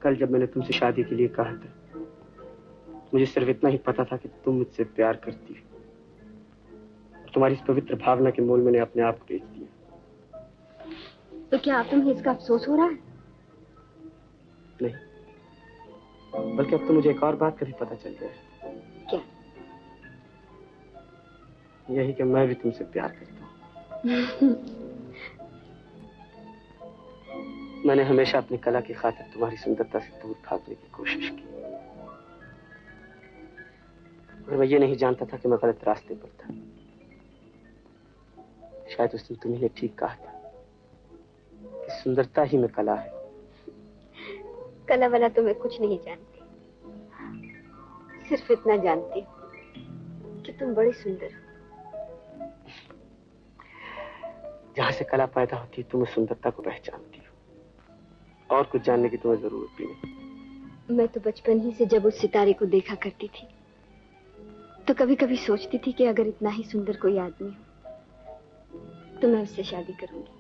A: कल जब मैंने तुमसे शादी के लिए कहा था, मुझे सिर्फ इतना ही पता था कि तुम मुझसे प्यार करती हो। तुम्हारी इस पवित्र भावना के मोल मैंने अपने आप को बेच दिया।
B: तो क्या अब तुम्हें इसका अफसोस हो रहा है?
A: नहीं, बल्कि अब तो मुझे एक और बात का भी पता चल गया है।
B: क्या?
A: यही कि मैं भी तुमसे प्यार करता हूँ। मैंने हमेशा अपनी कला की खातिर तुम्हारी सुंदरता से दूर भागने की कोशिश की, और मैं ये नहीं जानता था कि मैं गलत रास्ते पर था। शायद उस दिन तुम्ही ने ठीक कहा था कि सुंदरता ही में कला है।
B: कला वाला तो मैं कुछ नहीं जानती, सिर्फ इतना जानती हूँ कि तुम बड़ी सुंदर हो।
A: जहां से कला पैदा होती है तुम उस सुंदरता को पहचानती हो, और कुछ जानने की तुम्हें जरूरत भी नहीं।
B: मैं तो बचपन ही से जब उस सितारे को देखा करती थी तो कभी कभी सोचती थी कि अगर इतना ही सुंदर कोई आदमी हो तो मैं उससे शादी करूंगी।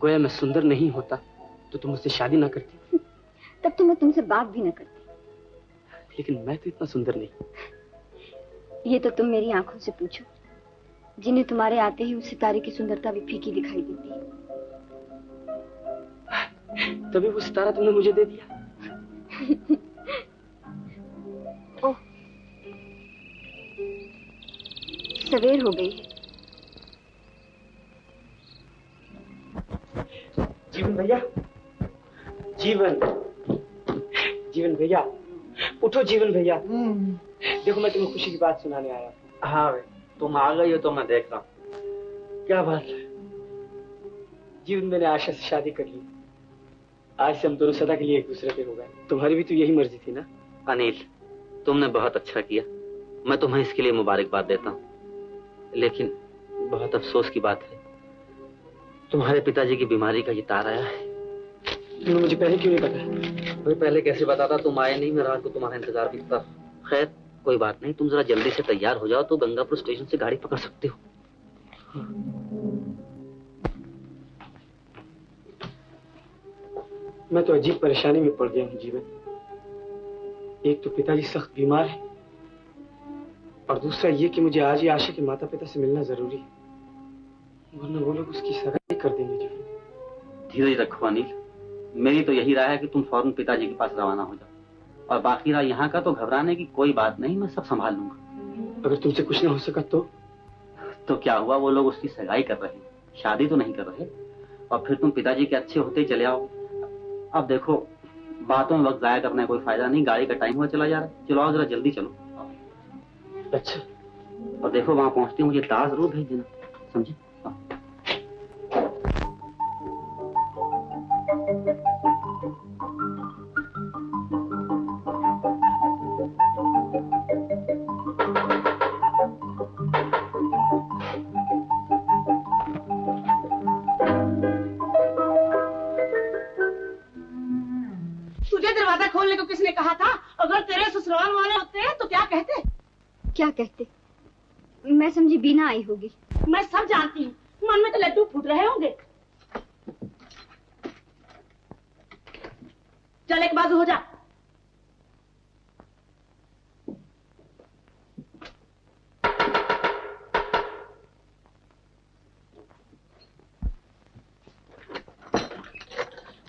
A: गोया मैं सुंदर नहीं होता तो तुम मुझसे शादी ना करती।
B: तब तो मैं तुमसे बात भी ना करती।
A: लेकिन मैं तो इतना सुंदर नहीं।
B: ये तो तुम मेरी आंखों से पूछो, जिन्हें तुम्हारे आते ही उस सितारे की सुंदरता भी फीकी दिखाई देती है।
A: तभी वो सितारा तुमने मुझे दे दिया।
B: ओह, सवेर हो गई है।
A: जीवन भैया, जीवन भैया, उठो जीवन भैया। देखो मैं तुम्हें खुशी की बात सुनाने आया।
G: हाँ भाई, तुम आ गई हो तो मैं देख रहा हूँ।
A: क्या बात है जीवन, मैंने आशा से शादी कर ली। आज से हम दोनों सदा के लिए एक दूसरे के हो गए। तुम्हारी भी तो यही मर्जी थी ना?
G: अनिल, तुमने बहुत अच्छा किया, मैं तुम्हें इसके लिए मुबारकबाद देता हूँ। लेकिन बहुत अफसोस की बात है, तुम्हारे पिताजी की बीमारी का ये तार आया है।
A: तुमने मुझे पहले क्यों नहीं बताया?
G: भाई पहले कैसे बताता, तुम आए नहीं, मैं रात को तुम्हारा इंतजार भी था। खैर कोई बात नहीं, तुम जरा जल्दी से तैयार हो जाओ तो गंगापुर स्टेशन से गाड़ी पकड़ सकते हो।
A: मैं तो अजीब परेशानी में पड़ गया हूँ जीवन। एक तो पिताजी सख्त बीमार है और दूसरा ये कि मुझे आज ही आशा के माता पिता से मिलना जरूरी है, वरना वो लोग उसकी सगाई कर देंगे। जीवन
G: धीरज रखो अनिल, मेरी तो यही राय है कि तुम फौरन पिताजी के पास रवाना हो जाओ, और बाकी रहा यहाँ का तो घबराने की कोई बात नहीं, मैं सब संभाल लूंगा।
A: अगर तुमसे कुछ ना हो सका तो
G: क्या हुआ, वो लोग उसकी सगाई कर रहे हैं, शादी तो नहीं कर रहे, और फिर तुम पिताजी के अच्छे होते ही चले आओ। अब देखो बातों में वक्त जाया करने कोई फायदा नहीं, गाड़ी का टाइम हुआ चला जा रहा है, चलो आओ जरा जल्दी चलो।
A: अच्छा,
G: और देखो वहां पहुंचते मुझे तार जरूर भेज देना, समझे?
K: तुझे दरवाजा खोलने को किसने कहा था? अगर तेरे ससुराल वाले होते तो क्या कहते?
B: क्या कहते? मैं समझी बीना आई होगी।
K: मैं सब जानती हूँ, मन में तो लड्डू फूट रहे होंगे। चल एक बाजू हो जा।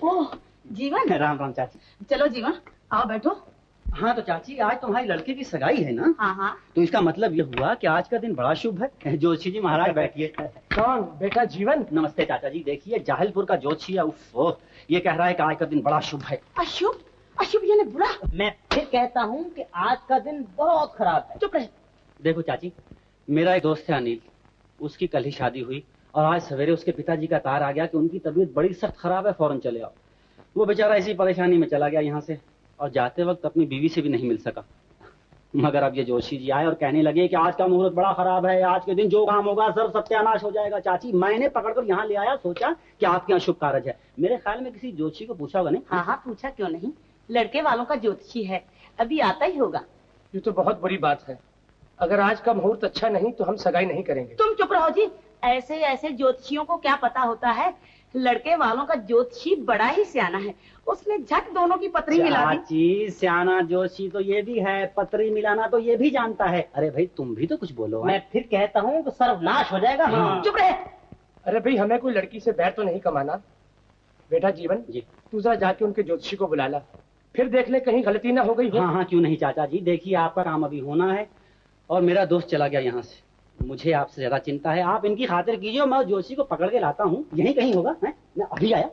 K: ओह जीवन।
G: राम राम चाची।
K: चलो जीवन आओ बैठो।
G: हाँ तो चाची, आज तुम्हारी लड़के की सगाई है ना?
K: हाँ हाँ।
G: तो इसका मतलब ये हुआ कि आज का दिन बड़ा शुभ है। जोशी जी महाराज बैठिए।
F: कौन बेटा जीवन?
G: नमस्ते चाचा जी। देखिए जाहिलपुर का जोशी है, उफ, ये कह रहा है कि आज का दिन बड़ा शुभ है।
K: अशुभ? अशुभ यानी बुरा?
G: मैं फिर कहता हूँ कि आज का दिन बहुत खराब है।
K: चुप रहे।
G: देखो चाची, मेरा एक दोस्त है अनिल, उसकी कल ही शादी हुई और आज सवेरे उसके पिताजी का तार आ गया कि उनकी तबीयत बड़ी सख्त खराब है, फौरन चले आओ। वो बेचारा इसी परेशानी में चला गया यहाँ से, और जाते वक्त अपनी बीवी से भी नहीं मिल सका। मगर अब ये जोशी जी आए और कहने लगे कि आज का मुहूर्त बड़ा खराब है, आज के दिन जो काम होगा सब सत्यानाश हो जाएगा। चाची मैंने पकड़कर यहाँ ले आया, सोचा कि आपके यहाँ शुभ कार्य है। मेरे ख्याल में किसी जोशी को पूछा होगा नहीं?
K: हाँ हाँ पूछा क्यों नहीं, लड़के वालों का ज्योतिषी है, अभी आता ही होगा।
F: ये तो बहुत बुरी बात है, अगर आज का मुहूर्त अच्छा नहीं तो हम सगाई नहीं करेंगे।
K: तुम चुप रहो जी, ऐसे ऐसे ज्योतिषियों को क्या पता होता है। लड़के वालों का ज्योतिषी बड़ा ही सियाना है, उसने झट दोनों की पत्री मिला दी।
G: चाची सियाना जोशी तो ये भी है, पत्री मिलाना तो ये भी जानता है। अरे भाई तुम भी तो कुछ बोलो। मैं फिर कहता हूँ तो सर्वनाश हो जाएगा।
K: हाँ। चुप रहे।
F: अरे भाई हमें कोई लड़की से बैर तो नहीं कमाना। बेटा जीवन जी, तू जरा जाके उनके ज्योतिषी को बुला ला, फिर देख ले कहीं गलती ना हो गई हो।
G: हाँ हाँ क्यों नहीं चाचा जी, देखिए आपका काम अभी होना है और मेरा दोस्त चला गया यहाँ से, मुझे आपसे ज्यादा चिंता है। आप इनकी खातिर कीजिए, मैं जोशी को पकड़ के लाता हूँ, यहीं कहीं होगा है? मैं अभी आया।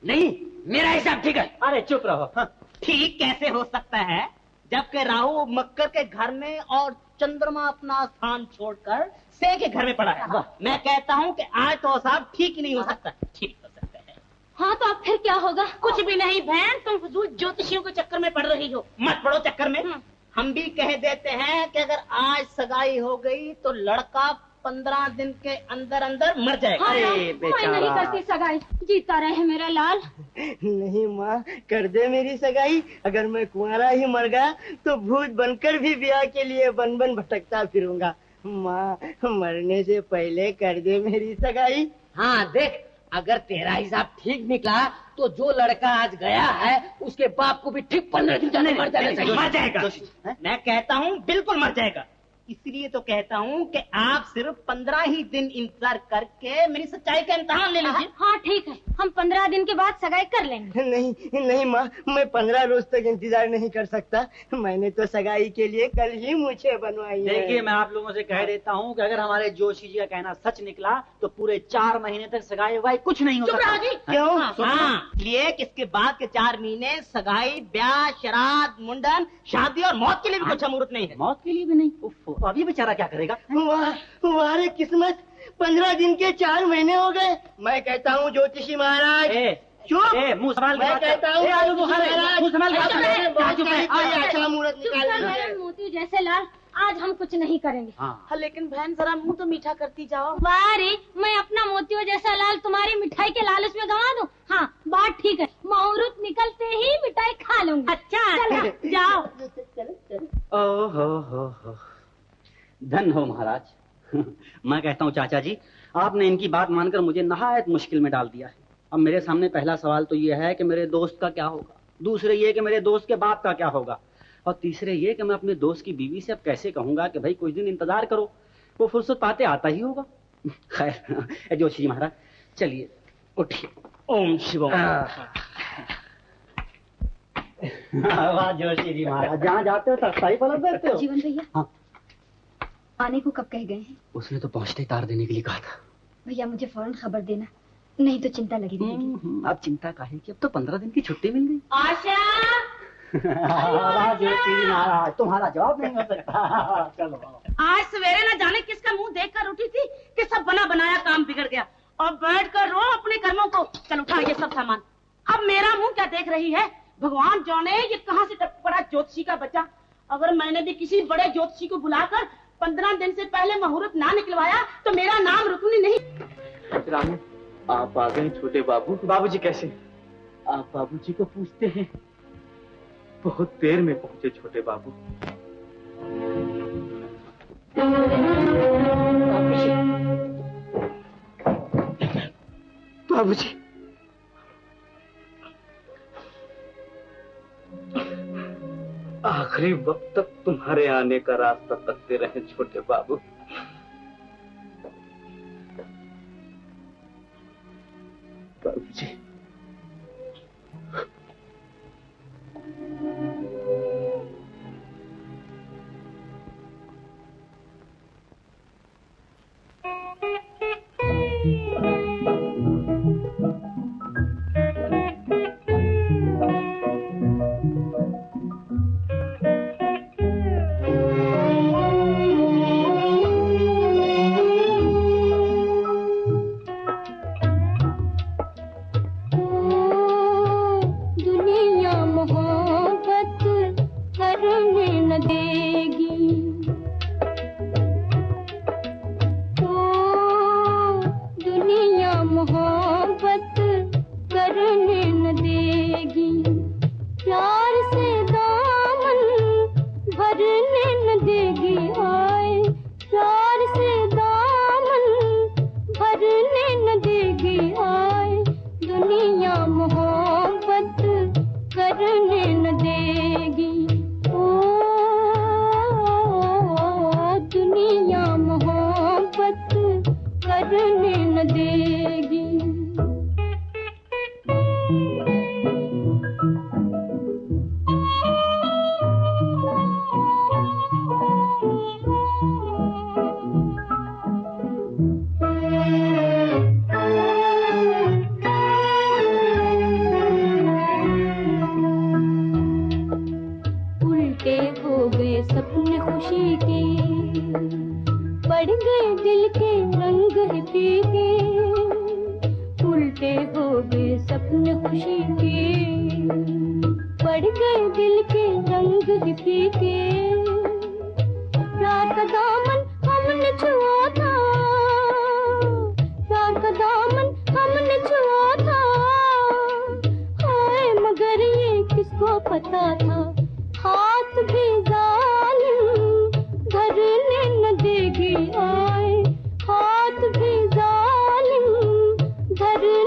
L: नहीं मेरा हिसाब ठीक है।
G: अरे चुप रहो। हाँ।
L: ठीक कैसे हो सकता है जबकि राहु मकर के घर में और चंद्रमा अपना स्थान छोड़कर से के घर में पड़ा है। मैं कहता हूँ कि आज तो साहब ठीक ही नहीं हो सकता। ठीक हो सकता है।
B: हाँ तो अब फिर क्या होगा?
K: कुछ भी नहीं बहन, तुम फजूल ज्योतिषियों के चक्कर में पड़ रही हो।
L: मत पड़ो चक्कर में। हम भी कह देते हैं कि अगर आज सगाई हो गई तो लड़का 15 दिन के अंदर अंदर मर जाएगा।
B: हाँ, अरे बेचारा। मैं नहीं करती सगाई, जीता रहे मेरा लाल।
H: नहीं माँ, कर दे मेरी सगाई। अगर मैं कुंवारा ही मर गया तो भूत बनकर भी ब्याह के लिए बन बन भटकता फिरूंगा। माँ मरने से पहले कर दे मेरी सगाई।
L: हाँ देख, अगर तेरा हिसाब ठीक निकला तो जो लड़का आज गया है उसके बाप को भी ठीक 15 दिन जाने मर जाएगा। मैं कहता हूँ बिल्कुल मर जाएगा। इसलिए तो कहता हूँ कि आप सिर्फ 15 ही दिन इंतजार करके मेरी सच्चाई का इम्तिहान ले लीजिए।
B: हाँ ठीक है, हम 15 दिन के बाद सगाई कर लेंगे।
H: नहीं नहीं माँ, मैं 15 रोज तक इंतजार नहीं कर सकता। मैंने तो सगाई के लिए कल ही मूछें बनवाई है।
G: देखिए, मैं आप लोगों से कह देता हूँ कि अगर हमारे जोशी जी का कहना सच निकला तो पूरे 4 महीने तक सगाई वगाई कुछ नहीं हो सकता।
L: क्यों? हाँ, इसलिए कि इसके बाद के 4 महीने सगाई, ब्याह, श्राद्ध, मुंडन, शादी और मौत के लिए भी कुछ मुहूर्त नहीं है।
G: मौत के लिए भी नहीं? तो अभी बेचारा क्या करेगा?
H: वाह रे किस्मत, 15 दिन के 4 महीने हो गए। मैं कहता हूँ ज्योतिषी महाराज चुप।
G: मुंह संभाल के
H: मैं कहता हूँ
B: अच्छा मुहूर्त निकाल। मोती जैसे लाल, आज हम कुछ नहीं करेंगे।
K: हाँ, लेकिन बहन जरा मुंह तो मीठा करती जाओ।
B: वारे, मैं अपना मोतियों जैसा लाल तुम्हारी मिठाई के लालच में गंवा दूं? हाँ, बात ठीक है, मुहूर्त निकलते ही मिठाई खा लूंगी। अच्छा जाओ।
G: ओहो, धन हो महाराज। मैं कहता हूँ चाचा जी, आपने इनकी बात मानकर मुझे नहायत मुश्किल में डाल दिया है। अब मेरे सामने पहला सवाल तो ये है कि मेरे दोस्त का क्या होगा, दूसरे ये कि मेरे दोस्त के बाप का क्या होगा, और तीसरे ये कि मैं अपने दोस्त की बीवी से अब कैसे कहूंगा कि भाई कुछ दिन इंतजार करो, वो फुर्सत पाते आता ही होगा। खैर जोशी जी महाराज, चलिए उठिए।
L: ओम शिवम।
G: जोशी जी महाराज, जहाँ जाते हो तक सही पलट देते हो।
B: जीवन भैया,
G: हाँ,
B: आने को कब कह गए हैं?
G: उसने तो पहुंचते तार देने के लिए कहा था।
B: भैया मुझे फौरन खबर देना, नहीं तो चिंता लगी रहेगी।
G: अब चिंता काहे की, अब तो 15 दिन की छुट्टी मिल गई।
K: आशा।
G: जोशी जी महाराज, तुम्हारा जवाब नहीं हो सकता। चलो।
K: आज सवेरे न जाने किसका मुंह देखकर उठी थी कि सब बना बनाया काम बिगड़ गया, और बैठ कर रो अपने कर्मों को। चल उठा ये सब सामान। अब मेरा मुंह क्या देख रही है? भगवान जाने ये कहाँ से टप पड़ा ज्योतिषी का बच्चा। अगर मैंने भी किसी बड़े ज्योतिषी को बुलाकर 15 दिन से पहले मुहूर्त ना निकलवाया तो मेरा नाम रुकनी नहीं।
A: रामू, आप आ गए छोटे बाबू। बाबूजी कैसे?
G: आप बाबूजी को पूछते हैं।
A: बहुत देर में पहुंचे छोटे बाबू। बाबूजी, आखिरी वक्त तक तुम्हारे आने का रास्ता तकते रहे छोटे बाबू। बाबूजी,
J: धरने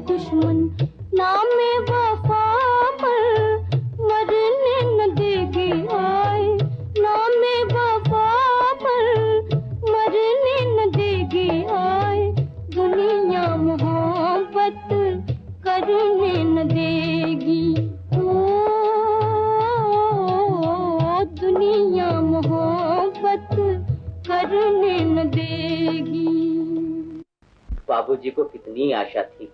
J: दुश्मन नाम वफा पर मरने न देगी आए, नाम वफा पर मरने न देगी आए, दुनिया मोहब्बत करने न देगी, ओ दुनिया मोहब्बत करने न देगी।
L: बाबूजी को कितनी आशा थी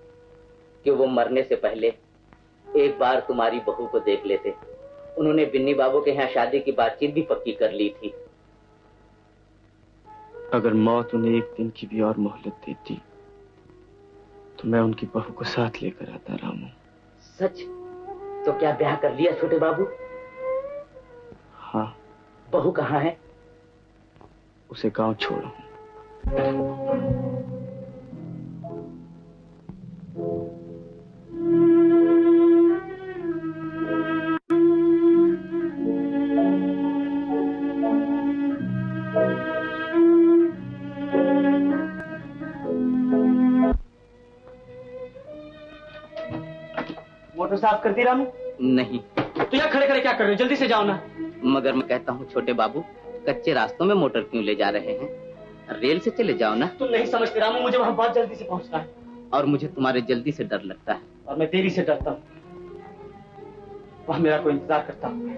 L: कि वो मरने से पहले एक बार तुम्हारी बहू को देख लेते। उन्होंने बिन्नी बाबू के यहाँ शादी की बातचीत भी पक्की कर ली थी।
A: अगर मौत उन्हें एक दिन की भी और मोहलत देती तो मैं उनकी बहू को साथ लेकर आता रामू।
L: सच? तो क्या ब्याह कर लिया छोटे बाबू?
A: हाँ।
L: बहू कहाँ है?
A: उसे गांव छोड़ो। मोटर साफ करती रामू?
L: नहीं।
A: तो यहाँ खड़े खड़े क्या कर रहे हो? जल्दी से जाओ ना।
L: मगर मैं कहता हूँ छोटे बाबू, कच्चे रास्तों में मोटर क्यों ले जा रहे हैं? रेल से चले जाओ ना।
A: तुम नहीं समझते रामू, मुझे वहाँ बहुत जल्दी से पहुँचना है।
L: और मुझे तुम्हारे जल्दी से डर लगता है।
A: और मैं देरी से डरता हूँ। वहाँ मेरा कोई इंतजार करता हूँ।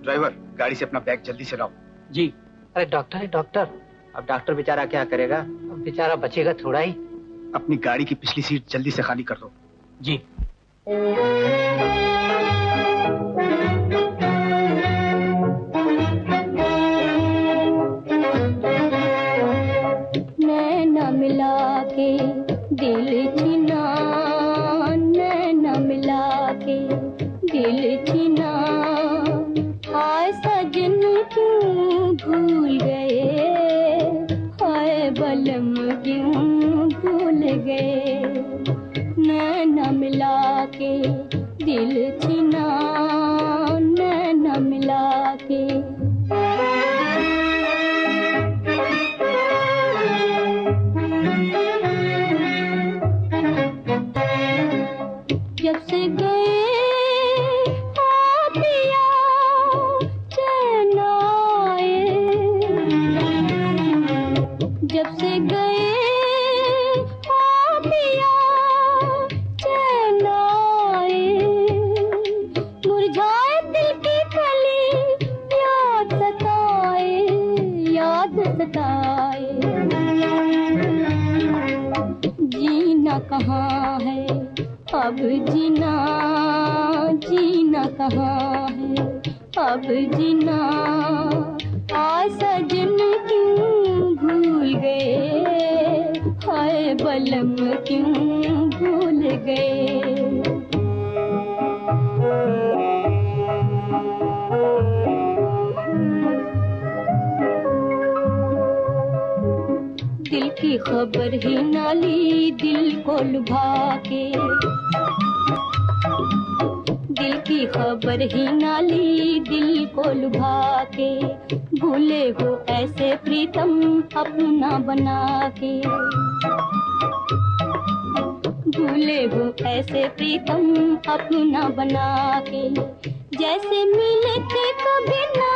M: ड्राइवर, गाड़ी से अपना बैग जल्दी से लाओ।
A: जी। अरे डॉक्टर है डॉक्टर। अब डॉक्टर बेचारा क्या करेगा? अब बेचारा बचेगा थोड़ा ही।
M: अपनी गाड़ी की पिछली सीट जल्दी से खाली कर दो।
A: जी।
J: नैना मिला के दिल छिना, नैना मिला के दिल छिना, हाय सजन क्यों भूल गए, हाय बलम क्यों भूल गए, नैना मिला के दिल छिना, नैना मिला के। जब से गए हाथिया चैन आए, जब से गए हाथिया चैन आए, मुरझाए दिल की कली याद सताए, याद सताए, जीना कहाँ है अब जीना, जीना कहाँ है अब जीना, आ सजन क्यों भूल गए, हाय बलम क्यों भूल गए। दिल की खबर ही ना ली दिल को लुभा के, दिल की खबर ही ना ली दिल को लुभा के, भूले हो ऐसे प्रीतम अपना बना के, भूले हो ऐसे प्रीतम अपना बना के, जैसे मिले थे कभी ना,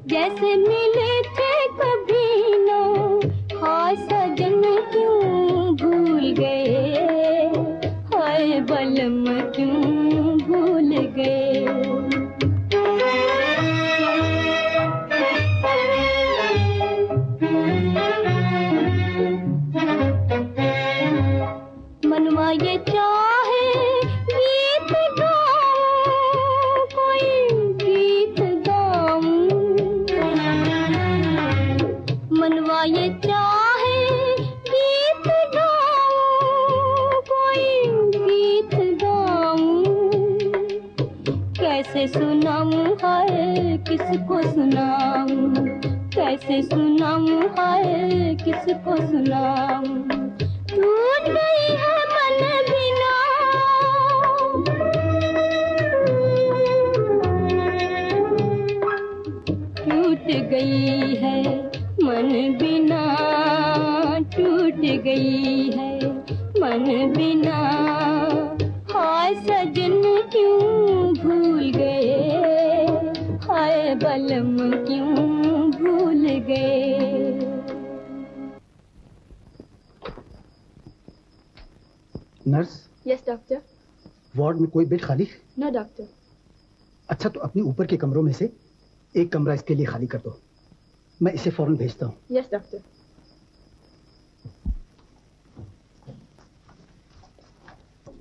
J: जैसे मिले थे कभी ना, हाय सजन क्यों भूल गए, हाय बलम क्यों भूल गए। मनवा ये चाहे गीत गाऊं, कोई गीत गाऊं, ये चाहे गीत गाऊं, कोई गीत गाऊं, कैसे सुनाऊं हाय किसको सुनाऊं, कैसे सुनाऊं हाय किसको सुनाऊं। टूट गई है मन बिना, टूट गई है मन बिना, टूट गई है मन बिना। हाय सजन क्यों भूल गए, हाय बलम क्यों भूल गए।
N: नर्स।
O: Yes doctor.
N: वार्ड में कोई बेड खाली?
O: No doctor.
N: अच्छा, तो अपनी ऊपर के कमरों में से एक कमरा इसके लिए खाली कर दो, मैं इसे फौरन भेजता हूँ।
O: Yes doctor.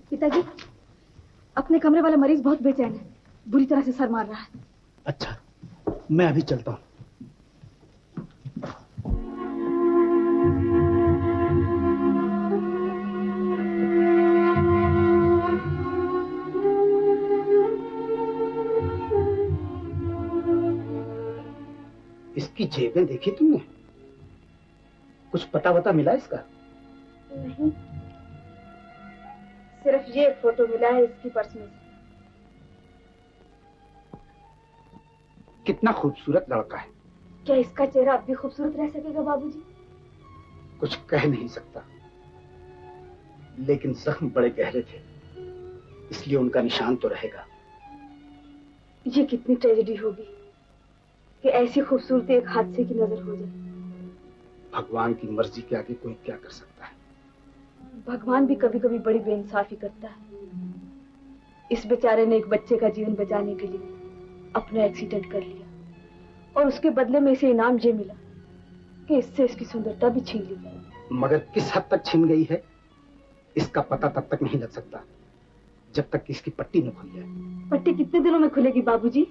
O: पिताजी, अपने कमरे वाला मरीज बहुत बेचैन है, बुरी तरह से सर मार रहा है।
N: अच्छा, मैं अभी चलता हूँ। इसकी जेबें देखी तुमने? कुछ पता वता मिला इसका?
O: नहीं, सिर्फ ये फोटो मिला है इसकी पर्स में।
N: कितना खूबसूरत लड़का है।
O: क्या इसका चेहरा अब भी खूबसूरत रह सकेगा बाबूजी?
N: कुछ कह नहीं सकता, लेकिन जख्म बड़े गहरे थे, इसलिए उनका निशान तो रहेगा।
O: ये कितनी ट्रेजेडी होगी कि ऐसी खूबसूरती एक हादसे की नजर हो जाए।
N: भगवान की मर्जी के आगे कोई क्या कर सकता है।
O: भगवान भी कभी कभी बड़ी बेइंसाफी करता है। इस बेचारे ने एक बच्चे का जीवन बचाने के लिए अपना एक्सीडेंट कर लिया, और उसके बदले में इसे इनाम ये मिला कि इससे इसकी सुंदरता भी छीन ली गई।
N: मगर किस हद तक छिन गई है इसका पता तब तक नहीं लग सकता जब तक कि इसकी पट्टी न खुल जाए।
O: पट्टी कितने दिनों में खुलेगी बाबूजी?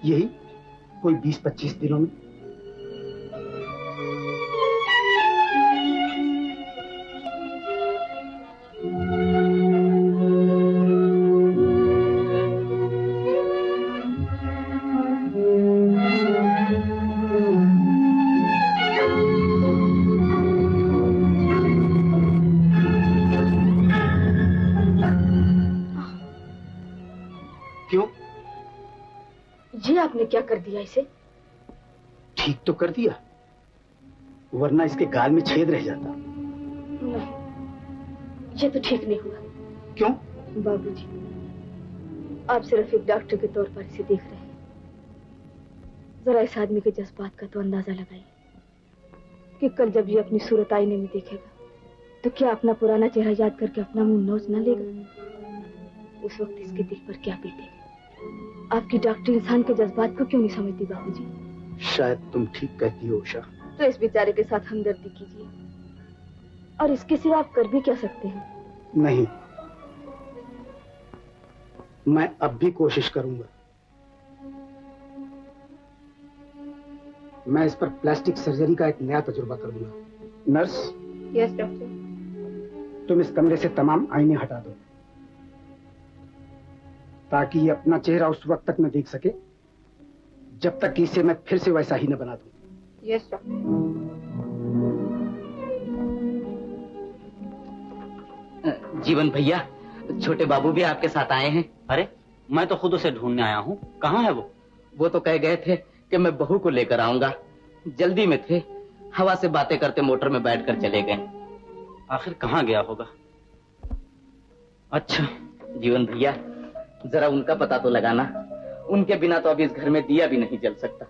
N: यही कोई 20-25 दिनों में। क्यों?
O: ये आपने क्या कर दिया इसे?
N: ठीक तो कर दिया, वरना इसके गाल में छेद रह जाता।
O: नहीं, ये तो ठीक नहीं हुआ।
N: क्यों?
O: बाबूजी, आप सिर्फ एक डॉक्टर के तौर पर इसे देख रहे हैं। जरा इस आदमी के जज्बात का तो अंदाजा लगाइए कि कल जब ये अपनी सूरत आईने में देखेगा तो क्या अपना पुराना चेहरा याद करके अपना मुंह नोच न लेगा? उस वक्त इसके दिल पर क्या बीतेगी? आपकी डॉक्टर इंसान के जज्बात को क्यों नहीं समझती बाबूजी?
N: शायद तुम ठीक कहती हो उषा।
O: तो इस बेचारे के साथ हमदर्दी कीजिए, और इसके सिवा आप कर भी क्या सकते हैं?
N: नहीं, मैं अब भी कोशिश करूंगा। मैं इस पर प्लास्टिक सर्जरी का एक नया तजुर्बा करूंगा। नर्स।
O: Yes doctor.
N: तुम इस कमरे से तमाम आईने हटा दो, ताकि ये अपना चेहरा उस वक्त तक न देख सके जब तक कि इसे मैं फिर से वैसा ही न बना दूं।
O: Yes doctor.
G: जीवन भैया, छोटे बाबू भी आपके साथ आए हैं। अरे, मैं तो खुद उसे ढूंढने आया हूँ। कहाँ है वो? वो तो कह गए थे कि मैं बहू को लेकर आऊंगा। जल्दी में थे, हवा से बातें करते मोटर में बैठकर चले गए। आखिर कहाँ गया होगा? अच्छा जीवन भैया, जरा उनका पता तो लगाना। उनके बिना तो अभी इस घर में दिया भी नहीं जल सकता।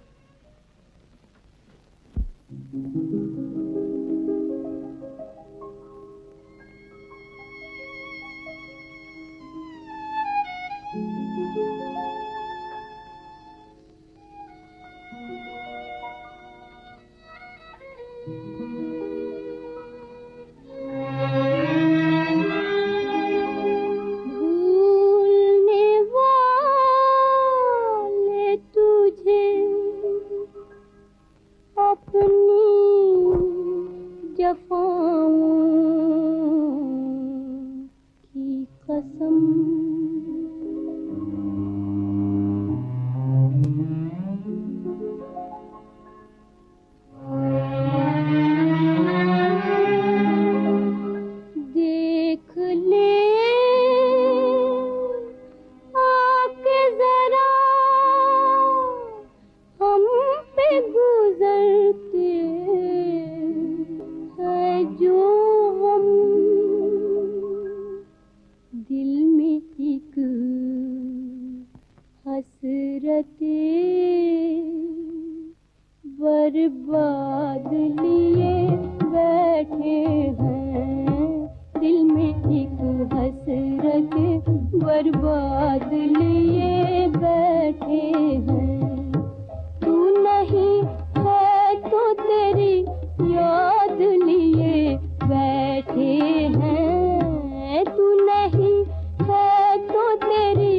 J: अपनी बर्बाद लिए बैठे हैं, दिल में एक हसरत बर्बाद लिए बैठे हैं। तू नहीं है तो तेरी याद लिए बैठे हैं, तू नहीं है तो तेरी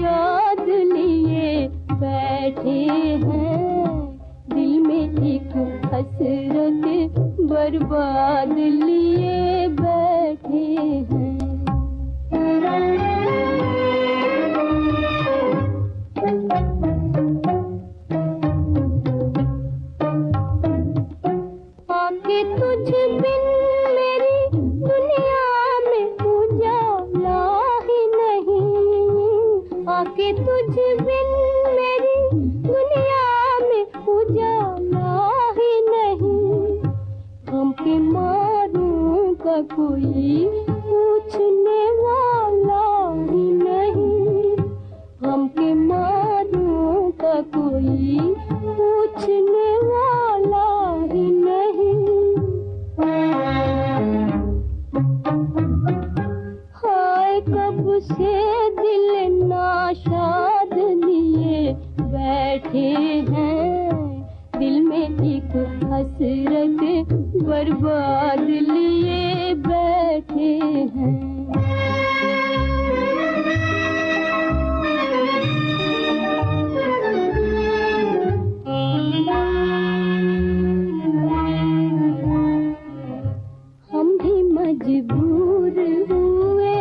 J: याद लिए बैठे हैं, दिल में एक हसरत बर्बाद लिए बैठे हैं। आके तुझ बिन मेरी दुनिया में उजाला ही नहीं, आके तुझ बिन मेरी दुनिया में उजाला ही नहीं, हम के मारूं का कोई पूछने वाला ही नहीं, हम के मारूं का कोई पूछने वाला ही नहीं। हाय कब से दिल नाशाद लिए बैठे हैं, दिल में एक हसरत बर्बाद लिए बैठे हैं। हम भी मजबूर हुए,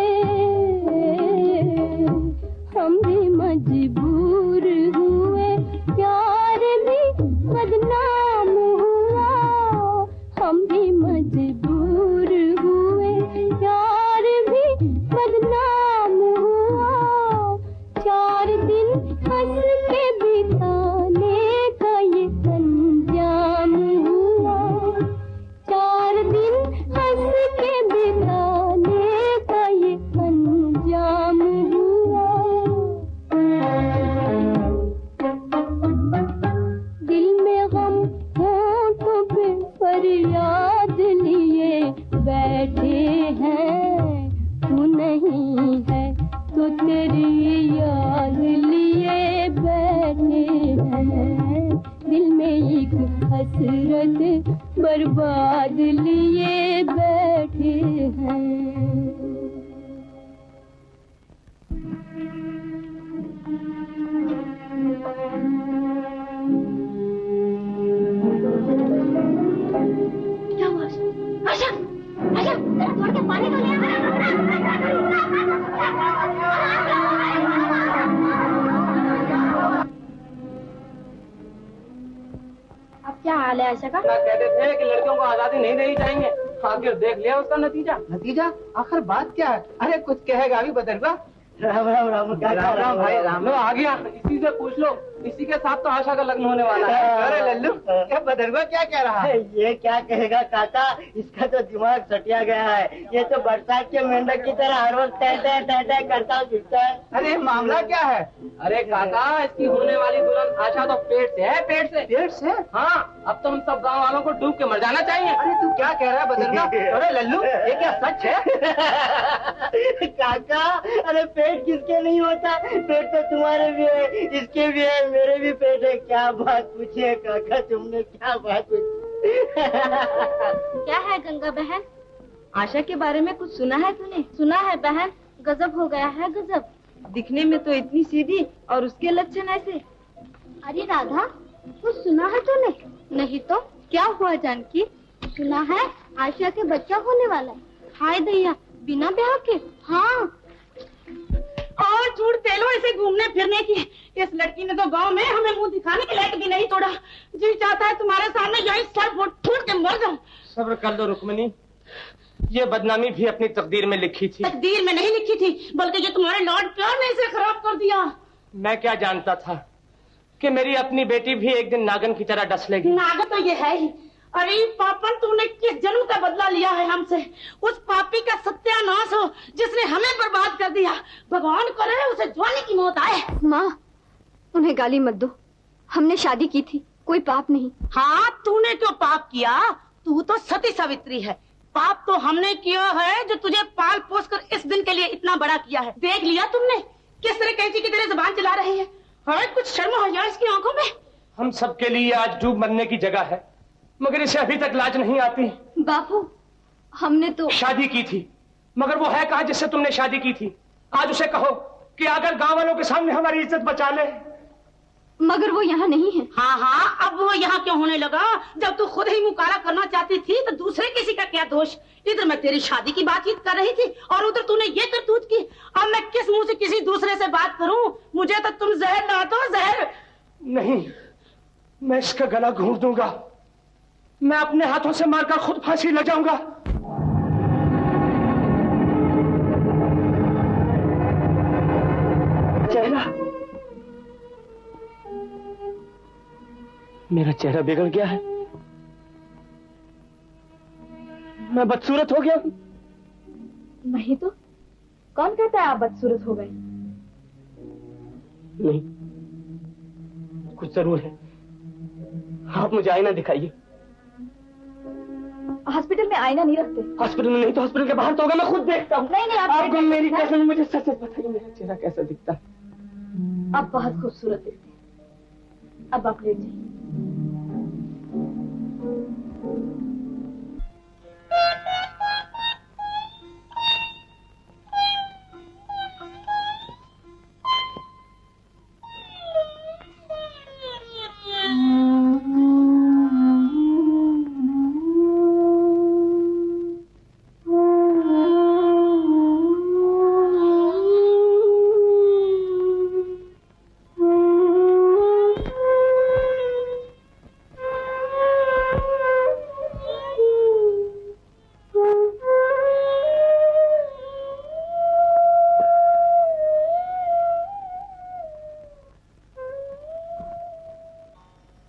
J: हम भी मजबूर हुए, प्यार भी बदनाम हुआ, हम भी मजबूर हुए, प्यार भी बदनाम हुआ, 4 दिन हंस के बिताने का ये अंजाम हुआ, 4 दिन हंस के बिताने का ये अंजाम हुआ। दिल में गम होठों पे फरियाद लिए बैठे हैं, तू नहीं है तो तेरी याद लिए बैठे हैं, दिल में एक हसरत बर्बाद लिए बैठे हैं।
E: क्या हुआ? आशा, आशा, तोड़ के पानी तो ले अब क्या हाल है आशा का?
F: कहते थे कि लड़कियों को आजादी नहीं देनी चाहिए, आखिर देख लिया उसका नतीजा।
H: नतीजा आखिर बात क्या है? अरे कुछ कहेगा अभी बदलवा। राम राम राम राम भाई राम।
F: लो आ गया, इसी से पूछ लो, इसी के साथ तो आशा का लग्न होने वाला है। अरे लल्लू
H: क्या बदलवा क्या कह रहा है? ये क्या कहेगा काका, इसका तो दिमाग सटिया गया है, ये तो बरसात के मेंढक की तरह हर वक्त टह करता फिरता है। अरे मामला क्या है?
F: अरे काका, इसकी होने वाली दुल्हन आशा तो पेट से है, पेट से।
H: पेट से?
F: हाँ, अब तो हम सब गांव वालों को डूब के मर जाना चाहिए।
H: अरे तू क्या कह रहा है बदलवा? अरे लल्लू ये क्या सच है? काका अरे पेट किसके नहीं होता, पेट तो तुम्हारे भी है, इसके भी है, मेरे भी पेट है। क्या बात पूछी है काका तुमने, क्या बात पूछी?
E: क्या है गंगा बहन, आशा के बारे में कुछ सुना है तूने? सुना है बहन, गजब हो गया है गजब, दिखने में तो इतनी सीधी और उसके लक्षण ऐसे। अरे राधा कुछ सुना है तूने? नहीं तो क्या हुआ जानकी? सुना है आशा के बच्चा होने वाला है। हाय दैया, बिना ब्याह के? हाँ।
K: और झूठ तेलो इसे घूमने फिरने की, इस लड़की ने तो गांव में हमें मुंह दिखाने के लायक भी नहीं तोड़ा। जी चाहता है तुम्हारे सामने यही सर फूट के मर जाऊं।
F: सब्र कर लो रुक्मिनी, ये बदनामी भी अपनी तकदीर में लिखी थी।
K: तकदीर में नहीं लिखी थी, बल्कि जो तुम्हारे लॉर्ड प्यार ने इसे खराब कर दिया।
F: मैं क्या जानता था कि मेरी अपनी बेटी भी एक दिन नागन की तरह डस लेगी।
K: नागन तो ये है ही। अरे पापन, तूने किस जन्म का बदला लिया है हमसे? उस पापी का सत्यानाश हो जिसने हमें बर्बाद कर दिया। भगवान करे उसे ज्वाली की मौत आए।
B: माँ, उन्हें गाली मत दो, हमने शादी की थी कोई पाप नहीं।
K: हाँ, तूने क्यों पाप किया? तू तो सती सावित्री है। पाप तो हमने किया है जो तुझे पाल पोस कर इस दिन के लिए इतना बड़ा किया है। देख लिया तुमने किस तरह कैंची की तेरे जुबान चला रही है? कुछ शर्म हया इसकी आंखों में।
F: हम सबके लिए आज डूब मरने की जगह है, मगर इसे अभी तक लाज नहीं आती।
B: बापू, हमने तो
F: शादी की थी, मगर वो है कहाँ जिससे तुमने शादी की थी? आज उसे कहो कि अगर गांव वालों के सामने हमारी इज्जत बचा ले।
B: मगर वो यहाँ नहीं है।
K: हाँ हाँ, अब वो यहाँ क्यों होने लगा? जब तू खुद ही मुंह काला करना चाहती थी तो दूसरे किसी का क्या दोष? इधर मैं तेरी शादी की बातचीत कर रही थी और उधर तूने ये करतूत की। अब मैं किस मुंह से किसी दूसरे से बात करूं? मुझे तो तुम जहर ना दो, जहर।
F: नहीं, मैं इसका गला घोंट दूंगा। मैं अपने हाथों से मारकर खुद फांसी लग जाऊंगा। चेहरा, मेरा चेहरा बिगड़ गया है। मैं बदसूरत हो गया।
B: नहीं तो कौन कहता है आप बदसूरत हो गए?
A: नहीं, कुछ जरूर है। आप मुझे आईना दिखाइए।
B: हॉस्पिटल में आईना नहीं रखते।
A: हॉस्पिटल में नहीं तो हॉस्पिटल के बाहर तो होगा, मैं खुद देखता हूँ।
B: नहीं,
A: आपको मेरी कसम, मुझे सच बताइए मेरा चेहरा कैसा दिखता है?
B: आप बहुत खूबसूरत दिखते हैं। अब आप लेट जाइए।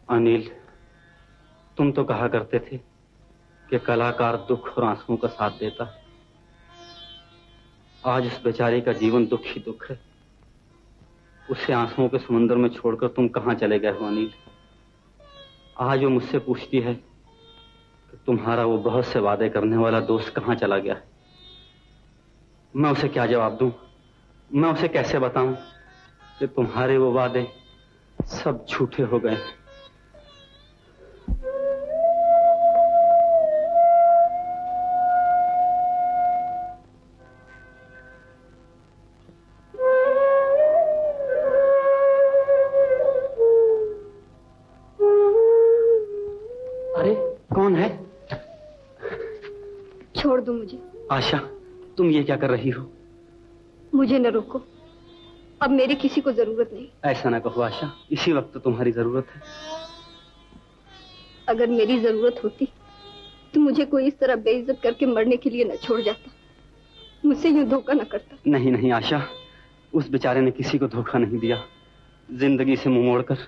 G: अनिल, तुम तो कहा करते थे कि कलाकार दुख और आंसुओं का साथ देता है। आज उस बेचारे का जीवन दुख ही दुख है। उसे आंसुओं के समुद्र में छोड़कर तुम कहां चले गए हो अनिल? आज वो मुझसे पूछती है कि तुम्हारा वो बहुत से वादे करने वाला दोस्त कहां चला गया है। मैं उसे क्या जवाब दूं? मैं उसे कैसे बताऊं कि तुम्हारे वो वादे सब झूठे हो गए? कौन है?
B: छोड़ दो मुझे।
G: आशा, तुम ये क्या कर रही हो?
B: मुझे न रोको, अब मेरी किसी को जरूरत नहीं।
G: ऐसा ना कहो आशा, इसी वक्त तो तुम्हारी जरूरत है।
B: अगर मेरी जरूरत होती तो मुझे कोई इस तरह बेइज्जत करके मरने के लिए न छोड़ जाता, मुझसे यूं धोखा न करता।
G: नहीं नहीं आशा, उस बेचारे ने किसी को धोखा नहीं दिया। जिंदगी से मुंह मोड़कर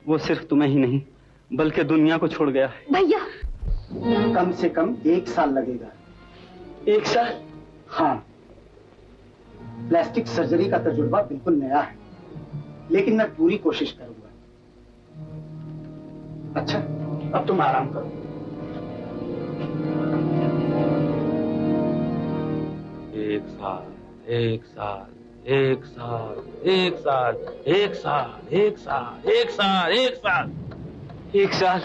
G: वो सिर्फ तुम्हें ही नहीं बल्कि दुनिया को छोड़ गया है।
B: भैया,
N: कम से कम 1 साल लगेगा।
A: 1 साल?
N: हाँ, प्लास्टिक सर्जरी का तजुर्बा बिल्कुल नया है, लेकिन मैं पूरी कोशिश करूंगा। अच्छा, अब तुम आराम करो।
P: एक साल, एक साल, एक साल, एक साल, एक साल, एक साल, एक साल, एक साल,
A: 1 साल।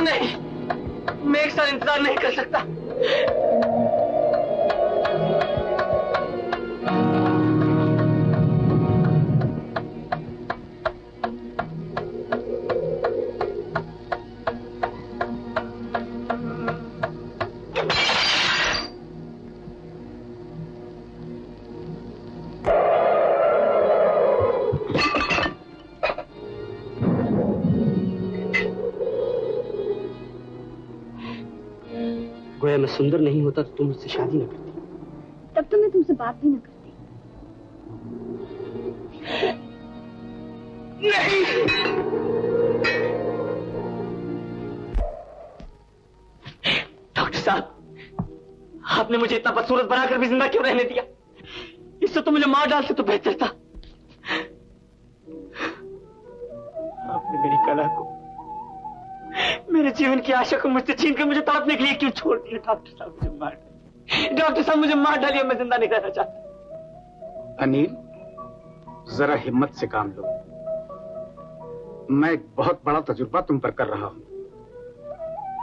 A: नहीं, मैं 1 साल इंतजार नहीं कर सकता। गोया मैं सुंदर नहीं होता तो तुम मुझसे शादी न करती।
B: तब तो मैं तुमसे बात भी न करती।
A: नहीं। साहब, आपने मुझे इतना बदसूरत बनाकर भी जिंदा क्यों रहने दिया? इससे तो मुझे मार डालते तो बेहतर था। आपने मेरी कला को, मेरे जीवन की आशा को मुझसे छीनकर मुझे तड़पने के लिए क्यों छोड़ दिया? डॉक्टर साहब मुझे मार डालिए, डॉक्टर साहब मुझे मार डालिए, मैं जिंदा नहीं रहना चाहता।
N: अनिल, जरा हिम्मत से काम लो। मैं एक बहुत बड़ा तजुर्बा तुम पर कर रहा हूं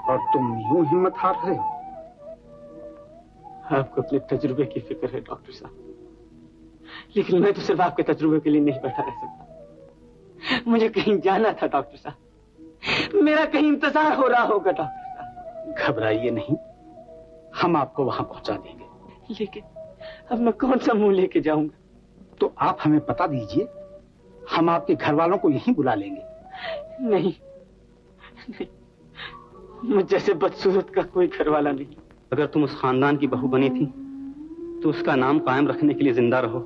N: और तुम यूं हिम्मत हार रहे हो।
A: आपको अपने तजुर्बे की फिक्र है डॉक्टर साहब, लेकिन मैं तो सिर्फ आपके तजुर्बे के लिए नहीं बैठा रह सकता। मुझे कहीं जाना था डॉक्टर साहब, मेरा कहीं इंतजार हो रहा होगा डॉक्टर साहब।
N: घबराइए नहीं, हम आपको वहां पहुंचा देंगे।
A: लेकिन अब मैं कौन सा मुंह लेके जाऊंगा?
N: तो आप हमें पता दीजिए, हम आपके घर वालों को यहीं बुला लेंगे।
A: नहीं, नहीं, मुझ जैसे बदसूरत का कोई घर वाला नहीं।
G: अगर तुम उस खानदान की बहू बनी थी तो उसका नाम कायम रखने के लिए जिंदा रहो।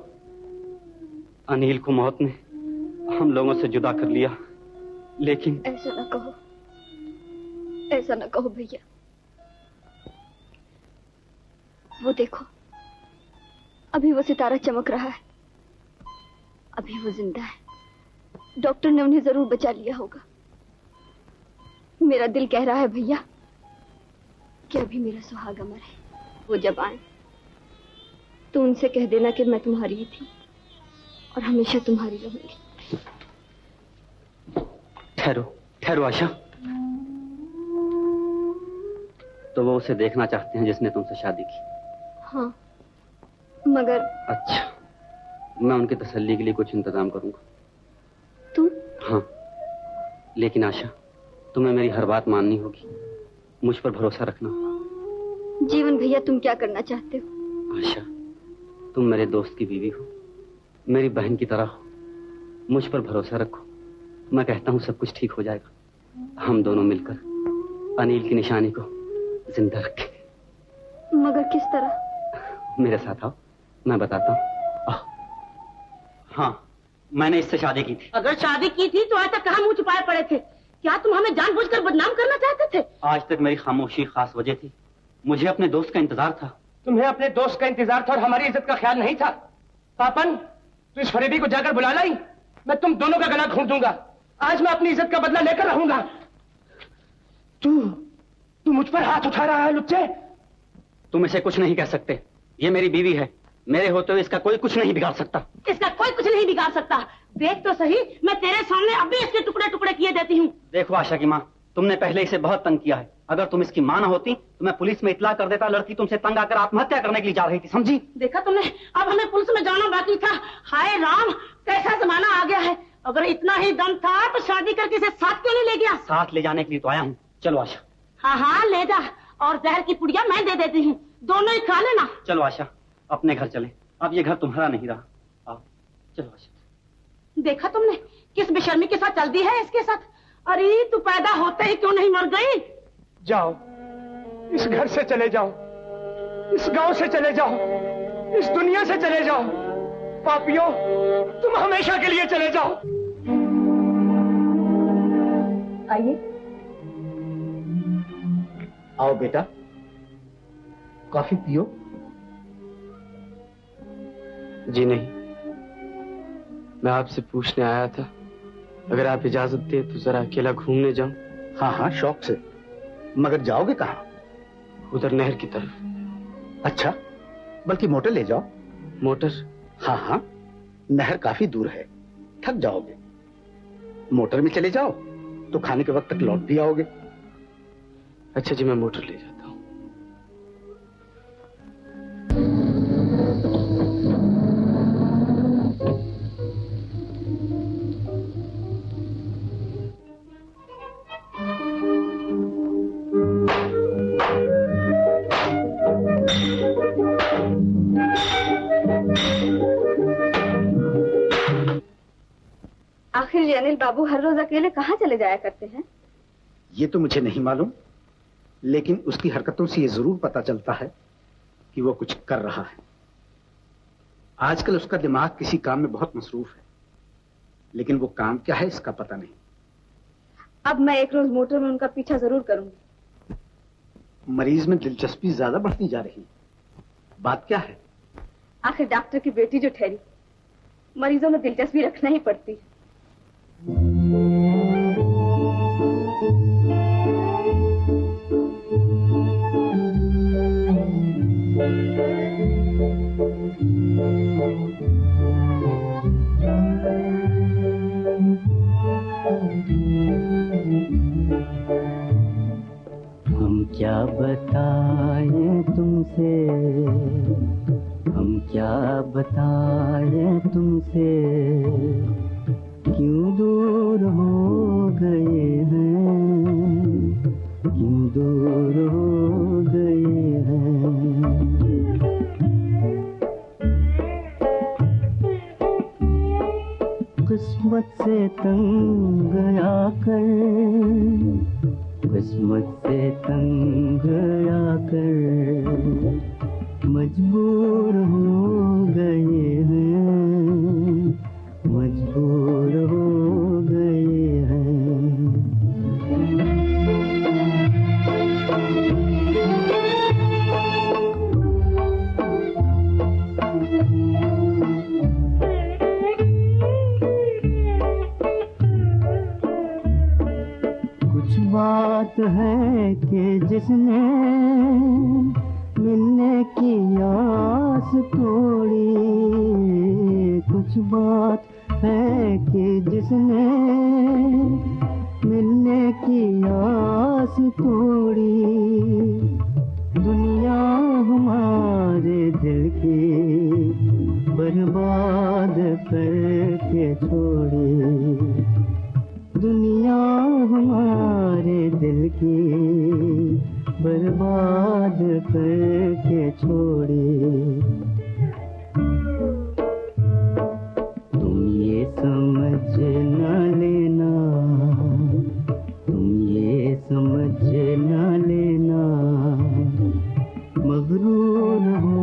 G: अनिल को मौत ने हम लोगों से जुदा कर लिया, लेकिन
B: ऐसा ना कहो, ऐसा ना कहो भैया। वो देखो, अभी वो सितारा चमक रहा है, अभी वो जिंदा है। डॉक्टर ने उन्हें जरूर बचा लिया होगा। मेरा दिल कह रहा है भैया कि अभी मेरा सुहाग अमर है। वो जब आए तो उनसे कह देना कि मैं तुम्हारी ही थी और हमेशा तुम्हारी रहूंगी।
G: ठहरो ठहरो आशा, तो वो उसे देखना चाहते हैं जिसने तुमसे शादी की?
B: हाँ, मगर
G: अच्छा, मैं उनकी तसल्ली के लिए कुछ इंतजाम करूंगा।
B: तुम?
G: हाँ, लेकिन आशा, तुम्हें मेरी हर बात माननी होगी, मुझ पर भरोसा रखना।
B: जीवन भैया, तुम क्या करना चाहते हो?
G: आशा, तुम मेरे दोस्त की बीवी हो, मेरी बहन की तरह हो, मुझ पर भरोसा रखो। मैं कहता हूँ सब कुछ ठीक हो जाएगा। हम दोनों मिलकर अनिल की निशानी को जिंदा रखें।
B: मगर किस तरह?
G: मेरे साथ आओ, मैं बताता हूँ। हाँ, मैंने इससे शादी की थी।
K: अगर शादी की थी तो आज तक कहाँ मुंह छुपाए पड़े थे? क्या तुम हमें जानबूझकर बदनाम करना चाहते थे?
G: आज तक मेरी खामोशी खास वजह थी, मुझे अपने दोस्त का इंतजार था।
F: तुम्हें अपने दोस्त का इंतजार था और हमारी इज्जत का ख्याल नहीं था? पापन, तू इस फरेबी को जाकर बुला लाई, मैं तुम दोनों का गला घोंट दूंगा। आज मैं अपनी इज्जत का बदला लेकर रहूंगा। तू मुझ पर हाथ उठा रहा है लुच्चे।
G: तुम इसे कुछ नहीं कह सकते, ये मेरी बीवी है, मेरे होते हुए इसका कोई कुछ नहीं बिगाड़ सकता।
K: इसका कोई कुछ नहीं बिगाड़ सकता। देख तो सही, मैं तेरे सामने अभी इसके टुकड़े टुकड़े किए देती हूँ।
G: देखो आशा की माँ, तुमने पहले इसे बहुत तंग किया है। अगर तुम इसकी माँ न होती तो मैं पुलिस में इतला कर देता। लड़की तुमसे तंग आकर आत्महत्या करने के लिए जा रही थी, समझी?
K: देखा तुमने, अब हमें पुलिस में जाना बाकी था। हाय राम, कैसा जमाना आ गया है। अगर इतना ही दम था तो शादी करके इसे साथ क्यों नहीं ले गया?
G: साथ ले जाने के लिए तो आया हूँ। चलो आशा।
K: हाँ हाँ, ले जा, और जहर की पुड़िया मैं दे देती हूँ, दोनों ही खा लेना।
G: चलो आशा, अपने घर चले, अब ये घर तुम्हारा नहीं रहा। आओ, चलो आशा।
K: देखा तुमने किस बेशर्मी के साथ चल दी है इसके साथ। अरे तू पैदा होते ही क्यों नहीं मर गई?
F: जाओ, इस घर से चले जाओ, इस गांव से चले जाओ, इस दुनिया से चले जाओ। पापियों, तुम हमेशा के लिए चले जाओ।
H: आइए। आओ बेटा, कॉफी पियो।
A: जी नहीं, मैं आपसे पूछने आया था, अगर आप इजाजत दे तो जरा अकेला घूमने जाऊं।
H: हाँ हाँ, शौक से, मगर जाओगे कहाँ?
A: उधर नहर की तरफ।
H: अच्छा, बल्कि मोटर ले जाओ।
A: मोटर?
H: हाँ हाँ, नहर काफी दूर है, थक जाओगे। मोटर में चले जाओ तो खाने के वक्त तक लौट भी आओगे।
A: अच्छा जी, मैं मोटर ले जाता हूँ।
B: आखिर ये अनिल बाबू हर रोज अकेले कहाँ चले जाया करते हैं?
N: ये तो मुझे नहीं मालूम, लेकिन उसकी हरकतों से ये जरूर पता चलता है कि वो कुछ कर रहा है। आजकल उसका दिमाग किसी काम में बहुत मसरूफ है, लेकिन वो काम क्या है इसका पता नहीं।
B: अब मैं एक रोज मोटर में उनका पीछा जरूर करूंगी।
N: मरीज में दिलचस्पी ज्यादा बढ़ती जा रही। बात क्या है?
O: आखिर डॉक्टर की बेटी जो ठहरी, मरीजों में दिलचस्पी रखना ही पड़ती।
I: हम क्या बताएं तुमसे, हम क्या बताएं तुमसे, क्यों दूर हो गए हैं, क्यों दूर हो गए हैं। किस्मत से तंग आकर, किस्मत से तंग आकर मजबूर हो गए हैं, मजबूर हो गए हैं। कुछ बात है कि जिसने मिलने की आस तोड़ी, कुछ बात है कि जिसने मिलने की आस तोड़ी, दुनिया हमारे दिल की बर्बाद करके छोड़ी, दुनिया हमारे दिल की बर्बाद करके छोड़ी। तुम ये समझ न लेना, तुम ये समझ न लेना, मगरूर हो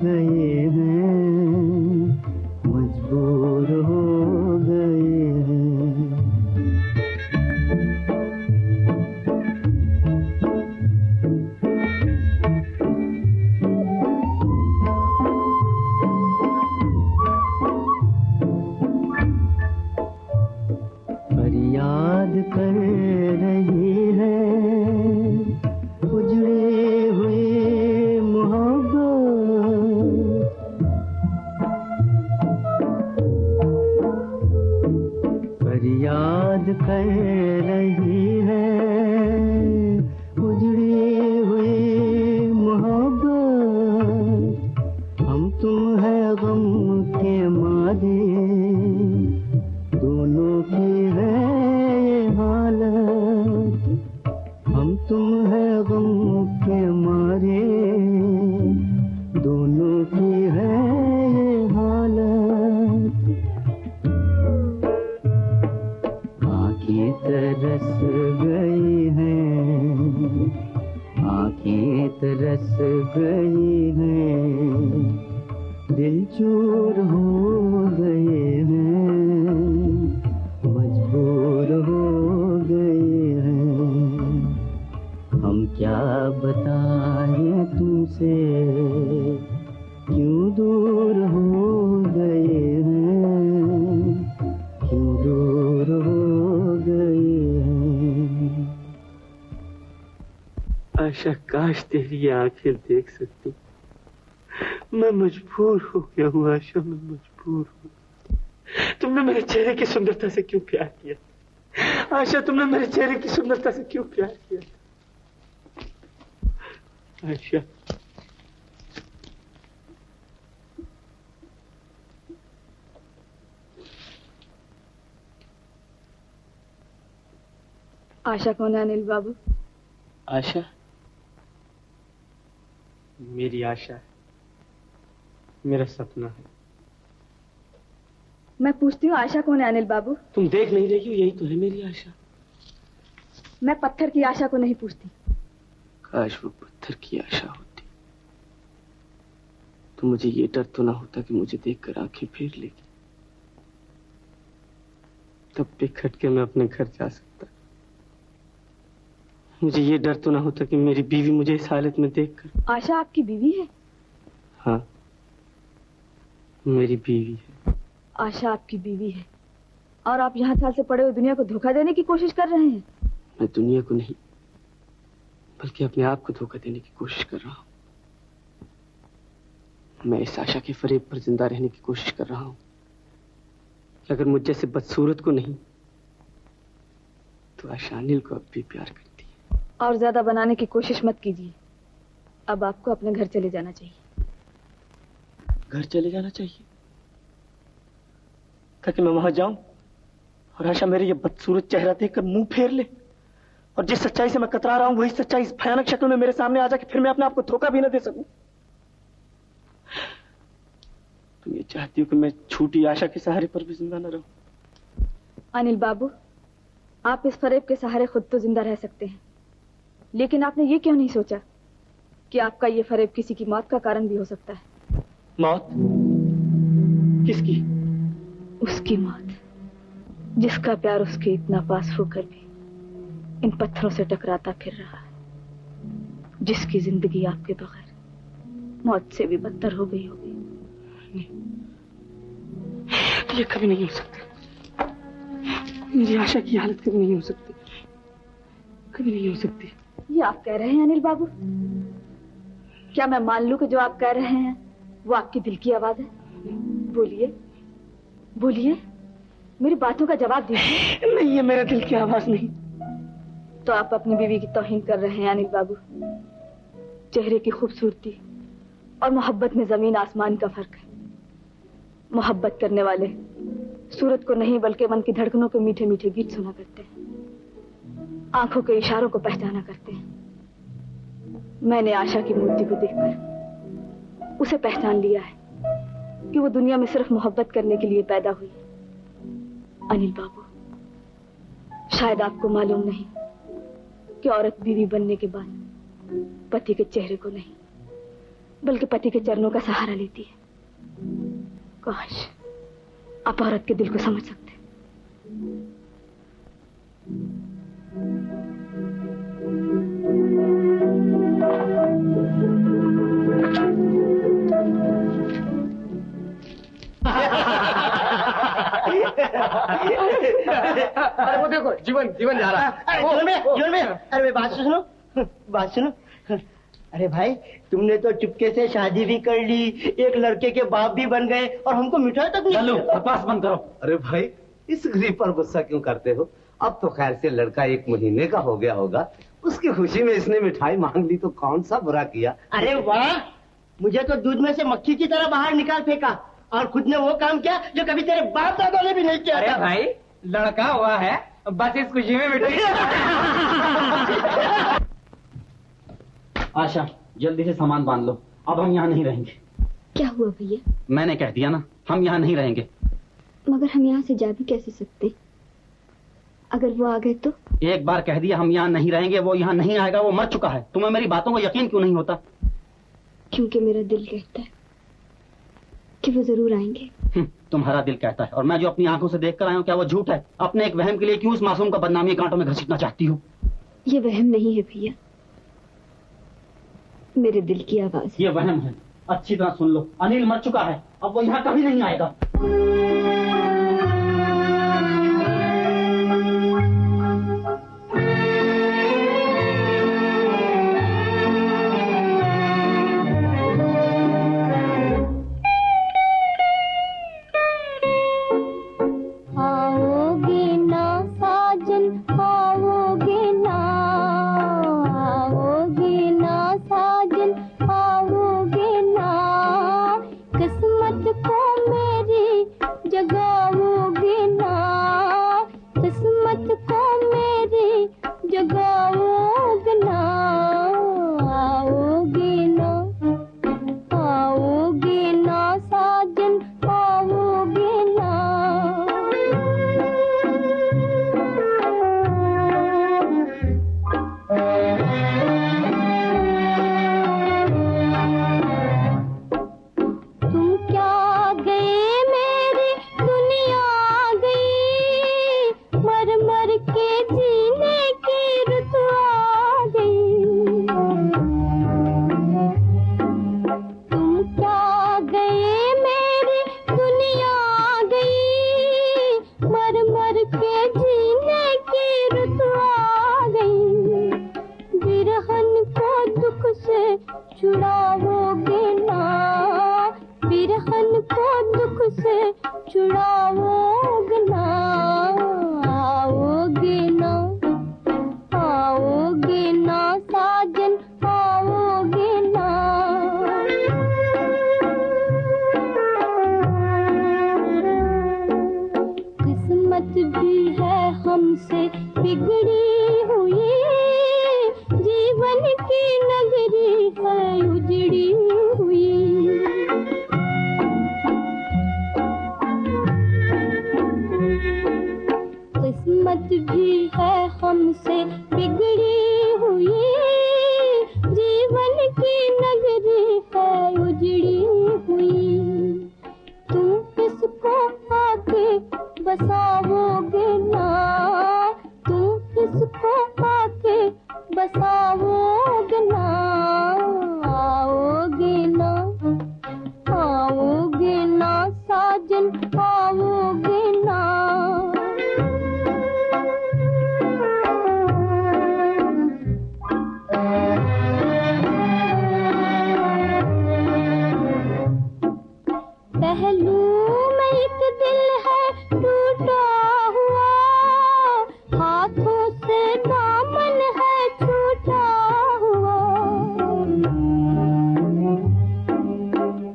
I: गए हैं, मजबूर हो गए हैं। फरियाद कर रही है उजड़ी हुई मोहब्बत, फरियाद कर रही है उजड़ी हुई मोहब्बत। हम तुम है गम के मारे, दोनों की है ये हालत। हम तुम है गम के मारे, दोनों की है ये हालत। आँखें तरस गई हैं, आँखें तरस गई हैं, दिल चूर हो गए हैं, मजबूर हो गए हैं। हम क्या बताएं तुमसे, क्यों दूर हो गए हैं, क्यों दूर हो गए हैं।
A: आशा, काश तेरी आंखें देख सकती। मैं मजबूर हो गया हूँ आशा, मैं मजबूर हूँ। तुमने मेरे चेहरे की सुंदरता से क्यों प्यार किया आशा? तुमने मेरे चेहरे की सुंदरता से क्यों प्यार किया आशा?
O: आशा कौन है अनिल बाबू?
A: आशा मेरी आशा है, मेरा सपना है।
O: मैं पूछती हूँ आशा कौन है अनिल बाबू?
A: तुम देख नहीं रही हो, यही तो है मेरी आशा।
O: मैं पत्थर की आशा को नहीं पूछती।
A: काश वो पत्थर की आशा होती, तो मुझे ये डर तो ना होता कि मुझे देखकर आंखें फेर लेगी। तब बिखट के मैं अपने घर जा सकता। मुझे ये डर तो ना होता कि मेरी बीवी मुझे इस हालत में देखकर।
O: आशा आपकी बीवी है?
A: हाँ, मेरी बीवी है।
O: आशा आपकी बीवी है और आप यहाँ साल से पड़े हुए दुनिया को धोखा देने की कोशिश कर रहे हैं।
A: मैं दुनिया को नहीं बल्कि अपने आप को धोखा देने की कोशिश कर रहा हूँ। मैं इस आशा के फरेब पर जिंदा रहने की कोशिश कर रहा हूँ कि अगर मुझ जैसे बदसूरत को नहीं तो आशा अनिल को अब भी प्यार करती है।
O: और ज्यादा बनाने की कोशिश मत कीजिए। अब आपको अपने घर चले जाना चाहिए।
A: घर चले जाना चाहिए ताकि मैं वहां जाऊं और आशा मेरे ये बदसूरत चेहरा देखकर मुंह फेर ले और जिस सच्चाई से मैं कतरा रहा हूं वही सच्चाई इस भयानक शक्ल में मेरे सामने आ जाए कि फिर मैं अपने आप को धोखा भी न दे सकूं। तुम ये चाहती हो कि मैं छूटी आशा के सहारे पर भी जिंदा न रहूं।
O: अनिल बाबू, आप इस फरेब के सहारे खुद तो जिंदा रह सकते हैं, लेकिन आपने ये क्यों नहीं सोचा कि आपका ये फरेब किसी की मौत का कारण भी हो सकता है।
A: मौत? किसकी?
O: उसकी मौत जिसका प्यार उसके इतना पास होकर भी इन पत्थरों से टकराता फिर रहा है, जिसकी जिंदगी आपके बगैर मौत से भी बदतर हो गई होगी।
A: ये कभी नहीं हो सकता। मेरी आशा की हालत कभी नहीं हो सकती, कभी नहीं हो सकती।
O: ये आप कह रहे हैं अनिल बाबू? क्या मैं मान लूं कि जो आप कह रहे हैं वो आपकी दिल की आवाज है? बोलिए बोलिए, मेरी बातों का जवाब दीजिए।
A: नहीं, ये मेरे दिल की आवाज नहीं।
O: तो आप अपनी बीवी की तौहीन कर रहे हैं अनिल बाबू। चेहरे की खूबसूरती और मोहब्बत में जमीन आसमान का फर्क है। मोहब्बत करने वाले सूरत को नहीं बल्कि मन की धड़कनों के मीठे मीठे गीत सुना करते हैं, आंखों के इशारों को पहचाना करते हैं। मैंने आशा की मूर्ति को देखकर उसे पहचान लिया है कि वो दुनिया में सिर्फ मोहब्बत करने के लिए पैदा हुई है। अनिल बाबू, शायद आपको मालूम नहीं कि औरत बीवी बनने के बाद पति के चेहरे को नहीं बल्कि पति के चरणों का सहारा लेती है। काश आप औरत के दिल को समझ सकते।
H: अरे वो देखो, जीवन जीवन जा रहा है। जीवन में अरे बात सुनो। अरे भाई, तुमने तो चुपके से शादी भी कर ली, एक लड़के के बाप भी बन गए और हमको मिठाई तक नहीं।
Q: बकवास बंद करो। अरे भाई, इस गरीब पर गुस्सा क्यों करते हो? अब तो खैर से लड़का 1 महीने का हो गया होगा, उसकी खुशी में इसने मिठाई मांग ली तो कौन सा बुरा किया।
H: अरे वाह, मुझे तो दूध में से मक्खी की तरह बाहर निकाल फेंका और खुद ने वो काम किया जो कभी तेरे बाप दादा ने भी नहीं किया।
R: अरे भाई, लड़का हुआ है, बस इस खुशी में मिठाई।
G: आशा, जल्दी से सामान बांध लो, अब हम यहाँ नहीं रहेंगे।
B: क्या हुआ भैया?
G: मैंने कह दिया ना, हम यहाँ नहीं रहेंगे।
B: मगर हम यहाँ से जा भी कैसे सकते? अगर वो आ गए तो?
G: एक बार कह दिया हम यहाँ नहीं रहेंगे, वो यहाँ नहीं आएगा, वो मर चुका है। तुम्हें मेरी बातों को यकीन क्यों नहीं होता?
B: क्योंकि मेरा दिल कहता है कि वो जरूर आएंगे।
G: तुम्हारा दिल कहता है और मैं जो अपनी आंखों से देख कर आया हूँ, क्या वो झूठ है? अपने एक वहम के लिए क्यों उस मासूम का बदनामी कांटों में घसीटना चाहती हो?
B: ये वहम नहीं है भैया, मेरे दिल की आवाज।
G: ये वहम है। अच्छी तरह सुन लो, अनिल मर चुका है, अब वो यहाँ कभी नहीं आएगा।
J: बिगड़ी हुई, जीवन की नगरी है उजड़ी हुई। तुम किसको आके बसाओगे ना, तुम किसको आके बसाओगे ना, आओगे ना, आओगे ना साजन, आओगे ना। पहलू में एक दिल है टूटा हुआ, हाथों से दामन है छूटा हुआ।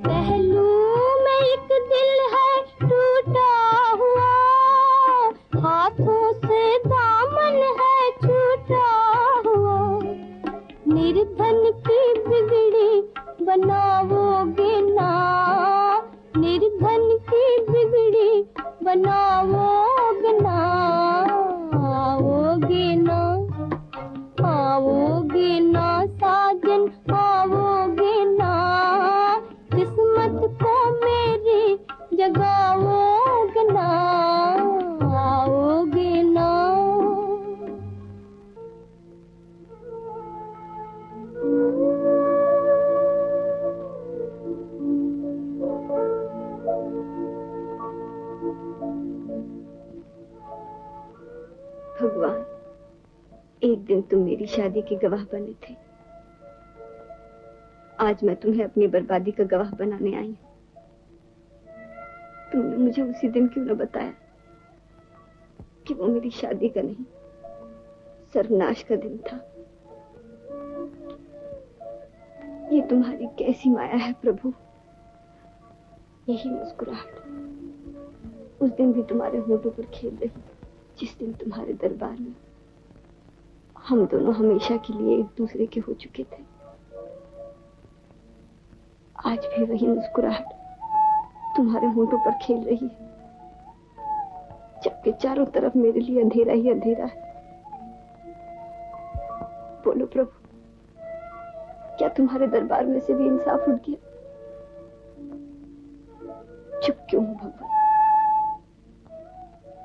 J: पहलू में एक दिल है टूटा हुआ, हाथों से दामन है छूटा हुआ। निर्धन की बिगड़ी बनाओगे ना, निर्धन की बिगड़ी बनाओगे ना, आओगे ना, आओगे ना साजन, आओगे ना। किस्मत को मेरी जगाओगे ना, आओगे ना।
B: भगवान, एक दिन तुम मेरी शादी के गवाह बने थे, आज मैं तुम्हें अपनी बर्बादी का गवाह बनाने आई हूं। तुमने मुझे उसी दिन क्यों न बताया कि वो मेरी शादी का नहीं, सर्वनाश का दिन था। ये तुम्हारी कैसी माया है प्रभु। यही मुस्कुराहट उस दिन भी तुम्हारे होठों पर खेल रही, जिस दिन तुम्हारे दरबार में हम दोनों हमेशा के लिए एक दूसरे के हो चुके थे। आज भी वही मुस्कुराहट तुम्हारे होठों पर खेल रही है, जबकि चारों तरफ मेरे लिए अंधेरा ही अंधेरा है। बोलो प्रभु, क्या तुम्हारे दरबार में से भी इंसाफ उठ गया? चुप क्यों हो भगवान?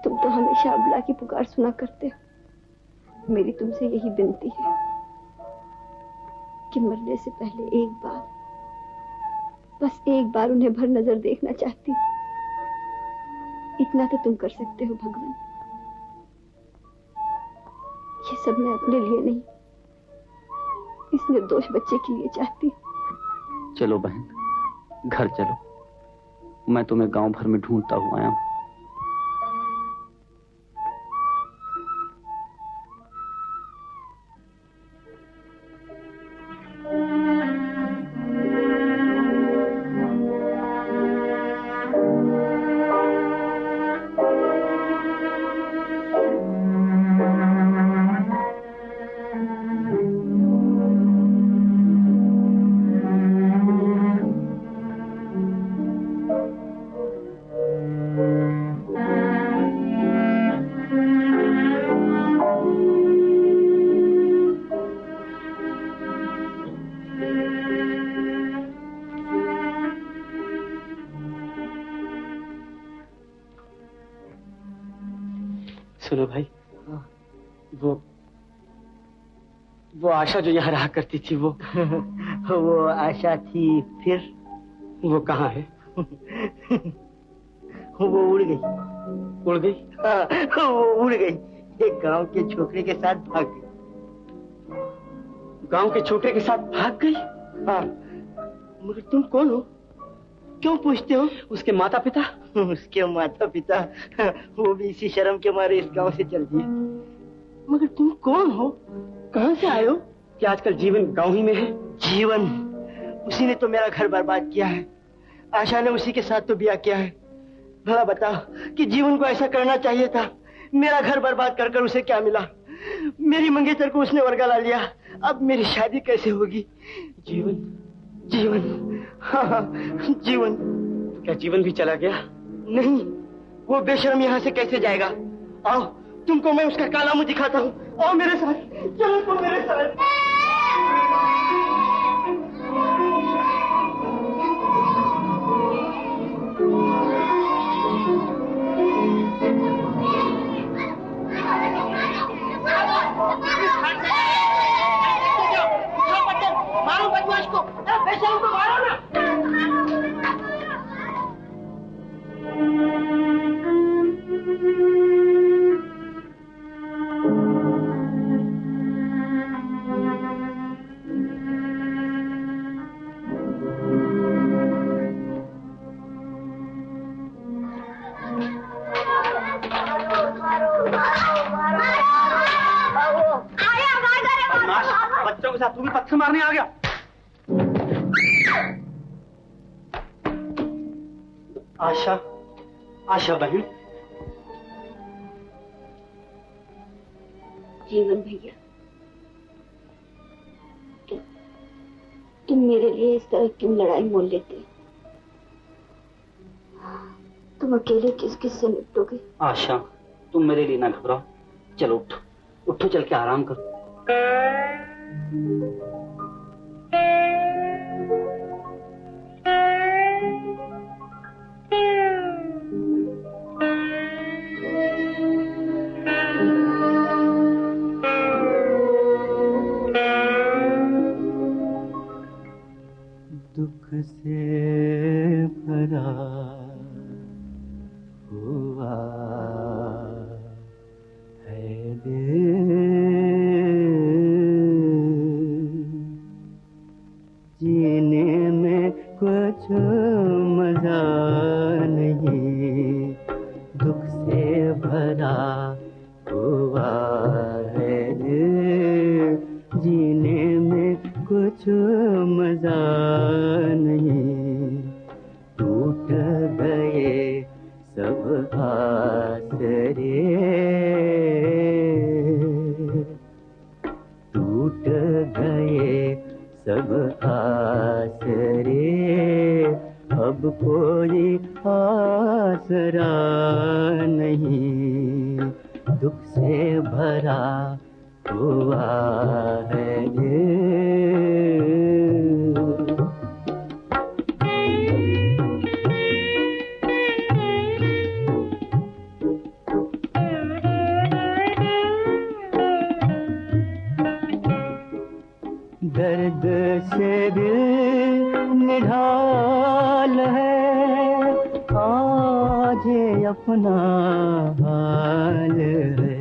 B: तुम तो हमेशा अबला की पुकार सुना करते हो। मेरी तुमसे यही विनती है कि मरने से पहले एक बार, बस एक बार उन्हें भर नजर देखना चाहती हूँ। इतना तो तुम कर सकते हो भगवान। ये सब मैं अपने लिए नहीं, इस निर्दोष बच्चे के लिए चाहती हूँ।
G: चलो बहन, घर चलो, मैं तुम्हें गांव भर में ढूंढता हुआ आया हूं।
A: सुनो भाई, वो आशा जो यहाँ रहा करती थी, वो
H: आशा थी, फिर
A: वो कहाँ है?
H: वो उड़ गई।
A: उड़ गई?
H: हाँ, वो उड़ गई, एक गांव के छोकरे के साथ भाग गई।
A: गांव के छोकरे के साथ भाग गई?
H: हाँ। मगर तुम कौन हो? क्यों पूछते हो?
A: उसके माता पिता?
H: उसके माता पिता वो भी इसी शर्म के मारे इस गांव से चल दिए। मगर तुम कौन हो? कहाँ से आए हो?
A: क्या आजकल जीवन गांव ही में है?
H: जीवन? उसी ने तो मेरा घर बर्बाद किया है। आशा ने उसी के साथ तो ब्याह किया है। भला बताओ कि जीवन को ऐसा करना चाहिए था। मेरा घर बर्बाद कर कर उसे क्या मिला? मेरी मंगेतर को उसने वर्गा ला लिया। अब मेरी शादी कैसे होगी?
A: जीवन?
H: जीवन? हाँ, जीवन।
A: क्या जीवन भी चला गया?
H: नहीं, वो बेशर्म यहाँ से कैसे जाएगा? आओ, तुमको मैं उसका काला मुंह दिखाता हूँ। आओ मेरे साथ।
F: बच्चों के साथ तू भी पत्थर मारने आ गया?
A: आशा, आशा बहन।
B: जीवन भैया, तुम मेरे लिए इस तरह क्यों लड़ाई मोल लेते? तुम अकेले किस किस से निपटोगे?
G: आशा, तुम मेरे लिए ना घबराओ। चलो उठो, उठो, चल के आराम करो।
I: दुख से भरा हुआ है दिल, जीने में कुछ मजा नहीं, दुख से भरा हुआ है दिल, जीने में कुछ मजा नहीं, टूट गए सब आसरे, टूट गए सब आसरे, अब कोई आसरा नहीं, दुख से भरा हुआ है दिल। दर्द से दिल निढाल है, आज ये अपना हाल है,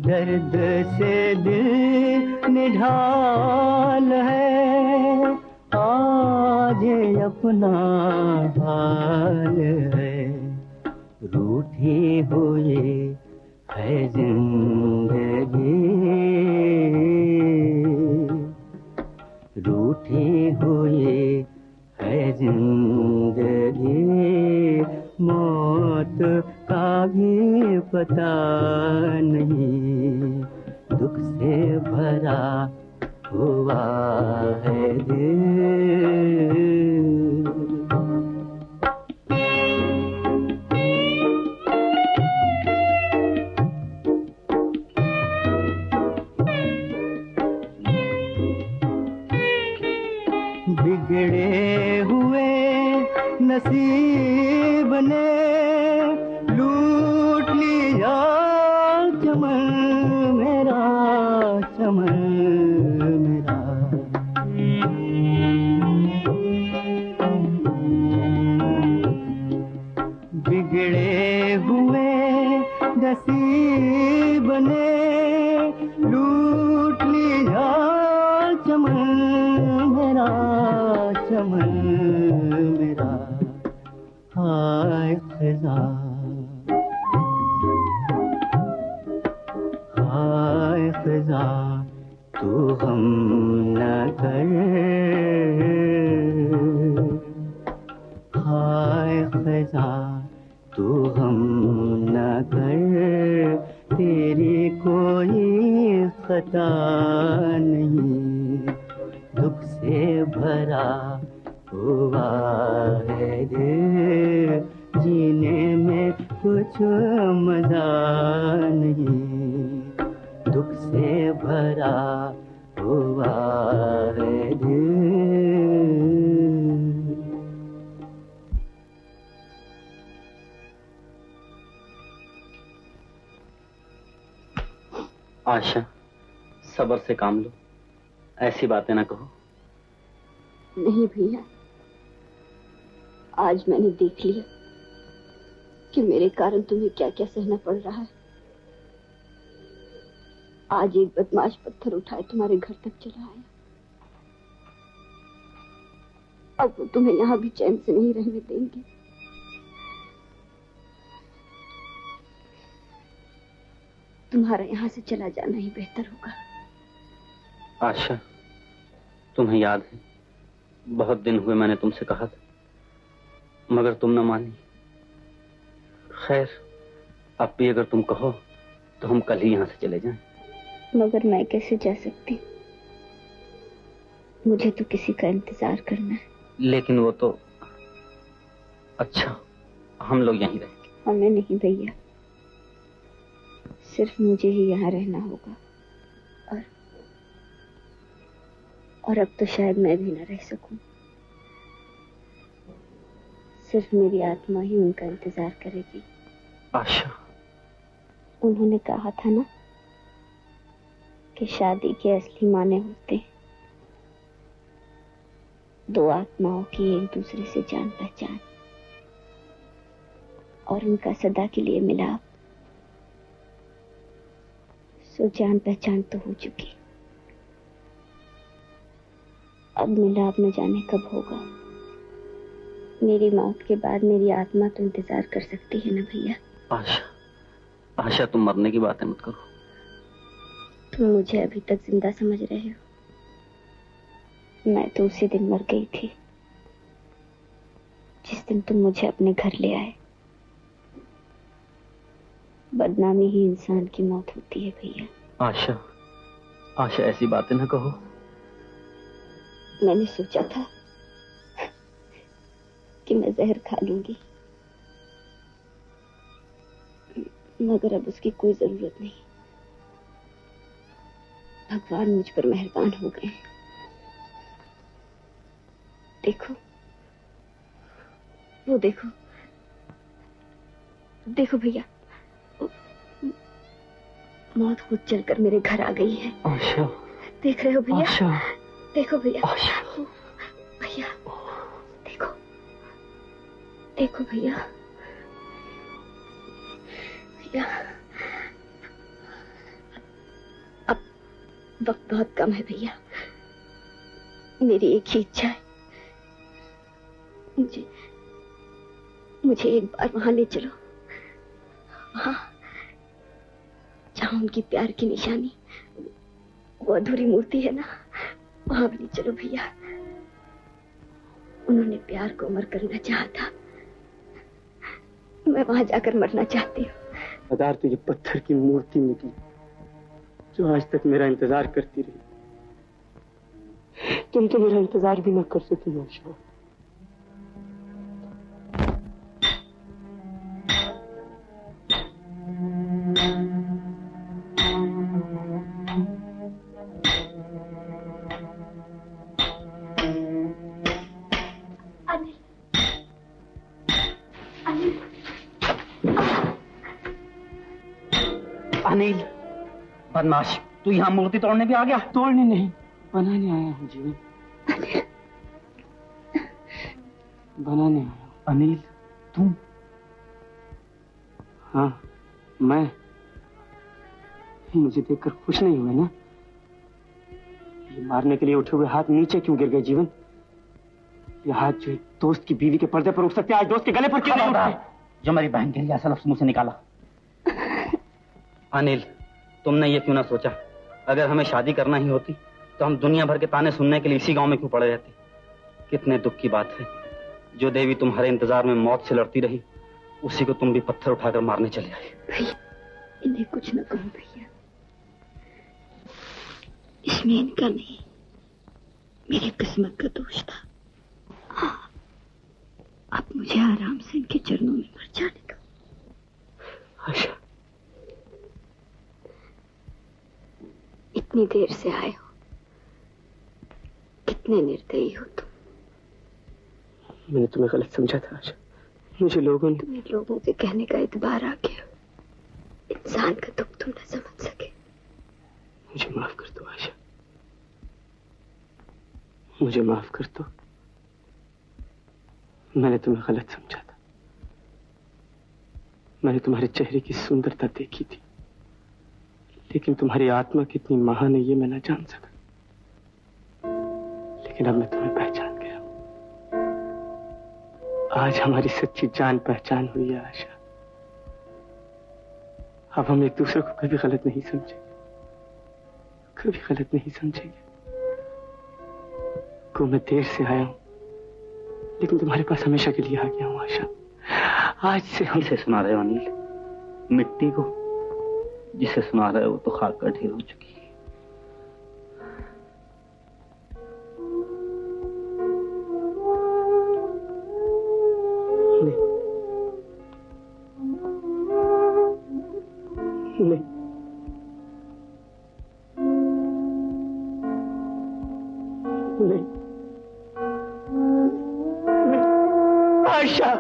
I: दर्द से दिल निढाल है, आज ये अपना हाल है, रूठी हुई है जिंदगी, रूठी हुई है जिंदगी, मौत का भी पता नहीं, दुख से भरा हुआ है दिल। बिगड़े हुए नसीब ने लूट लिया चमन मेरा, चमन मेरा, बिगड़े हुए नसीब ने लूट लिया चमन मेरा, चमन मेरा, हाय खज़ा, हाय खज़ा, तू गम न कर, हाय खज़ा, तू गम न कर, तेरी कोई खता नहीं, दुख से भरा हुआ है दिल, जीने में कुछ मजा नहीं, दुख से भरा हुआ है दिल।
G: आशा, सब्र से काम लो, ऐसी बातें ना कहो।
B: नहीं भैया, आज मैंने देख लिया कि मेरे कारण तुम्हें क्या क्या सहना पड़ रहा है। आज एक बदमाश पत्थर उठाए तुम्हारे घर तक चला आया, अब वो तुम्हें यहाँ भी चैन से नहीं रहने देंगे। तुम्हारा यहाँ से चला जाना ही बेहतर होगा।
G: आशा, तुम्हें याद है बहुत दिन हुए मैंने तुमसे कहा था, मगर तुम न मानी। खैर, अब भी अगर तुम कहो तो हम कल ही यहाँ से चले जाएं।
B: मगर मैं कैसे जा सकती? मुझे तो किसी का इंतजार करना है।
G: लेकिन वो तो अच्छा, हम लोग यहीं रहेंगे।
B: हमें नहीं भैया, सिर्फ मुझे ही यहाँ रहना होगा। और अब तो शायद मैं भी न रह सकूं। सिर्फ मेरी आत्मा ही उनका इंतजार करेगी।
G: आशा,
B: उन्होंने कहा था ना कि शादी के असली माने होते हैं दो आत्माओं की एक दूसरे से जान पहचान और उनका सदा के लिए मिलाप। सो जान पहचान तो हो चुकी, अब मिलाप न जाने कब होगा। मेरी मौत के बाद मेरी आत्मा तो इंतजार कर सकती है ना भैया।
G: आशा, आशा, तुम मरने की बातें मत करो।
B: तुम मुझे अभी तक जिंदा समझ रहे हो? मैं तो उसी दिन मर गई थी जिस दिन तुम मुझे अपने घर ले आए। बदनामी ही इंसान की मौत होती है भैया।
G: आशा, आशा, ऐसी बातें न कहो।
B: मैंने सोचा था कि मैं जहर खा लूंगी, मगर अब उसकी कोई जरूरत नहीं। भगवान मुझ पर मेहरबान हो गए। देखो, वो देखो, देखो भैया, मौत खुद चलकर मेरे घर आ गई है।
G: आशा,
B: देख रहे हो भैया?
G: आशा,
B: देखो भैया,
G: आशा,
B: भैया, देखो, देखो भैया, भैया, अब वक्त बहुत कम है भैया। मेरी एक ही इच्छा है, मुझे एक बार वहां ले चलो, वहां जहां उनकी प्यार की निशानी, वो अधूरी मूर्ति है ना, वहां भी ले चलो भैया। उन्होंने प्यार को अमर करना चाहा था, मैं वहां जाकर मरना चाहती हूँ।
A: अदार तो ये पत्थर की मूर्ति निकली जो आज तक मेरा इंतजार करती रही। तुम तो मेरा इंतजार भी न कर सकी आशा।
G: अनिल, बदमाश, तू यहाँ मूर्ति तोड़ने भी आ गया?
A: तोड़ने नहीं, बनाने आया हूँ जीवन, बनाने आया हूँ।
G: अनिल, तुम?
A: हाँ, मैं। मुझे देखकर खुश नहीं हुए ना? ये मारने के लिए उठे हुए हाथ नीचे क्यों गिर गए जीवन? ये हाथ जो एक दोस्त की बीवी के पर्दे पर उठ सकते, आज दोस्त के गले पर क्यों नहीं उठते?
G: जो मेरी बहन के लिए ऐसा लफ्ज मुंह से निकाला। अनिल, तुमने ये क्यों ना सोचा, अगर हमें शादी करना ही होती तो हम दुनिया भर के ताने सुनने के लिए इसी गांव में क्यों पड़े रहते? कितने दुख की बात है, जो देवी तुम्हारे इंतजार में मौत से लड़ती रही, उसी को तुम भी पत्थर उठाकर मारने चले आए।
B: भैया, इन्हें कुछ न कहो भैया, इसमें इनका नहीं, मेरी किस्मत का दोष था। हाँ, अब मुझे आराम से इनके चरणों में मर जाने का।
A: आशा,
B: इतनी देर से आए हो, कितने निर्दयी हो तुम।
A: मैंने तुम्हें गलत समझा था आशा। मुझे लोगों ने
B: तुम्हें लोगों से कहने का इतबार आ गया, इंसान का दुख तुम न समझ सके।
A: मुझे माफ कर दो आशा, मुझे माफ कर दो। मैंने तुम्हें गलत समझा था। मैंने तुम्हारे चेहरे की सुंदरता देखी थी, लेकिन तुम्हारी आत्मा कितनी महान है ये मैं न जान सका। लेकिन अब मैं तुम्हें पहचान गया हूं। आज हमारी सच्ची जान पहचान हुई है आशा। अब हम एक दूसरे को कभी गलत नहीं समझेंगे, कभी गलत नहीं समझेंगे। को मैं देर से आया हूं, लेकिन तुम्हारे पास हमेशा के लिए आ गया हूं आशा। आज से हम
G: जिसे सुना रहे हो अनिल, मिट्टी को जिसे सुना रहे हो तो खाक का ढेर हो चुकी है।
A: नहीं, नहीं, आशा,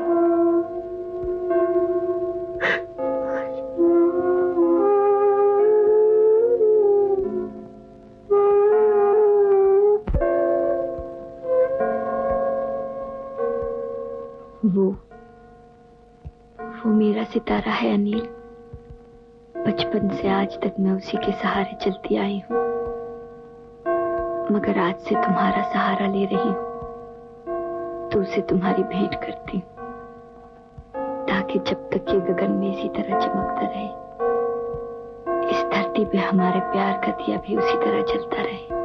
B: वो मेरा सितारा है अनिल। बचपन से आज तक मैं उसी के सहारे चलती आई हूँ, मगर आज से तुम्हारा सहारा ले रही हूँ, तो उसे तुम्हारी भेंट करती हूँ, ताकि जब तक ये गगन में इसी तरह चमकता रहे, इस धरती पे हमारे प्यार का दिया भी उसी तरह जलता रहे।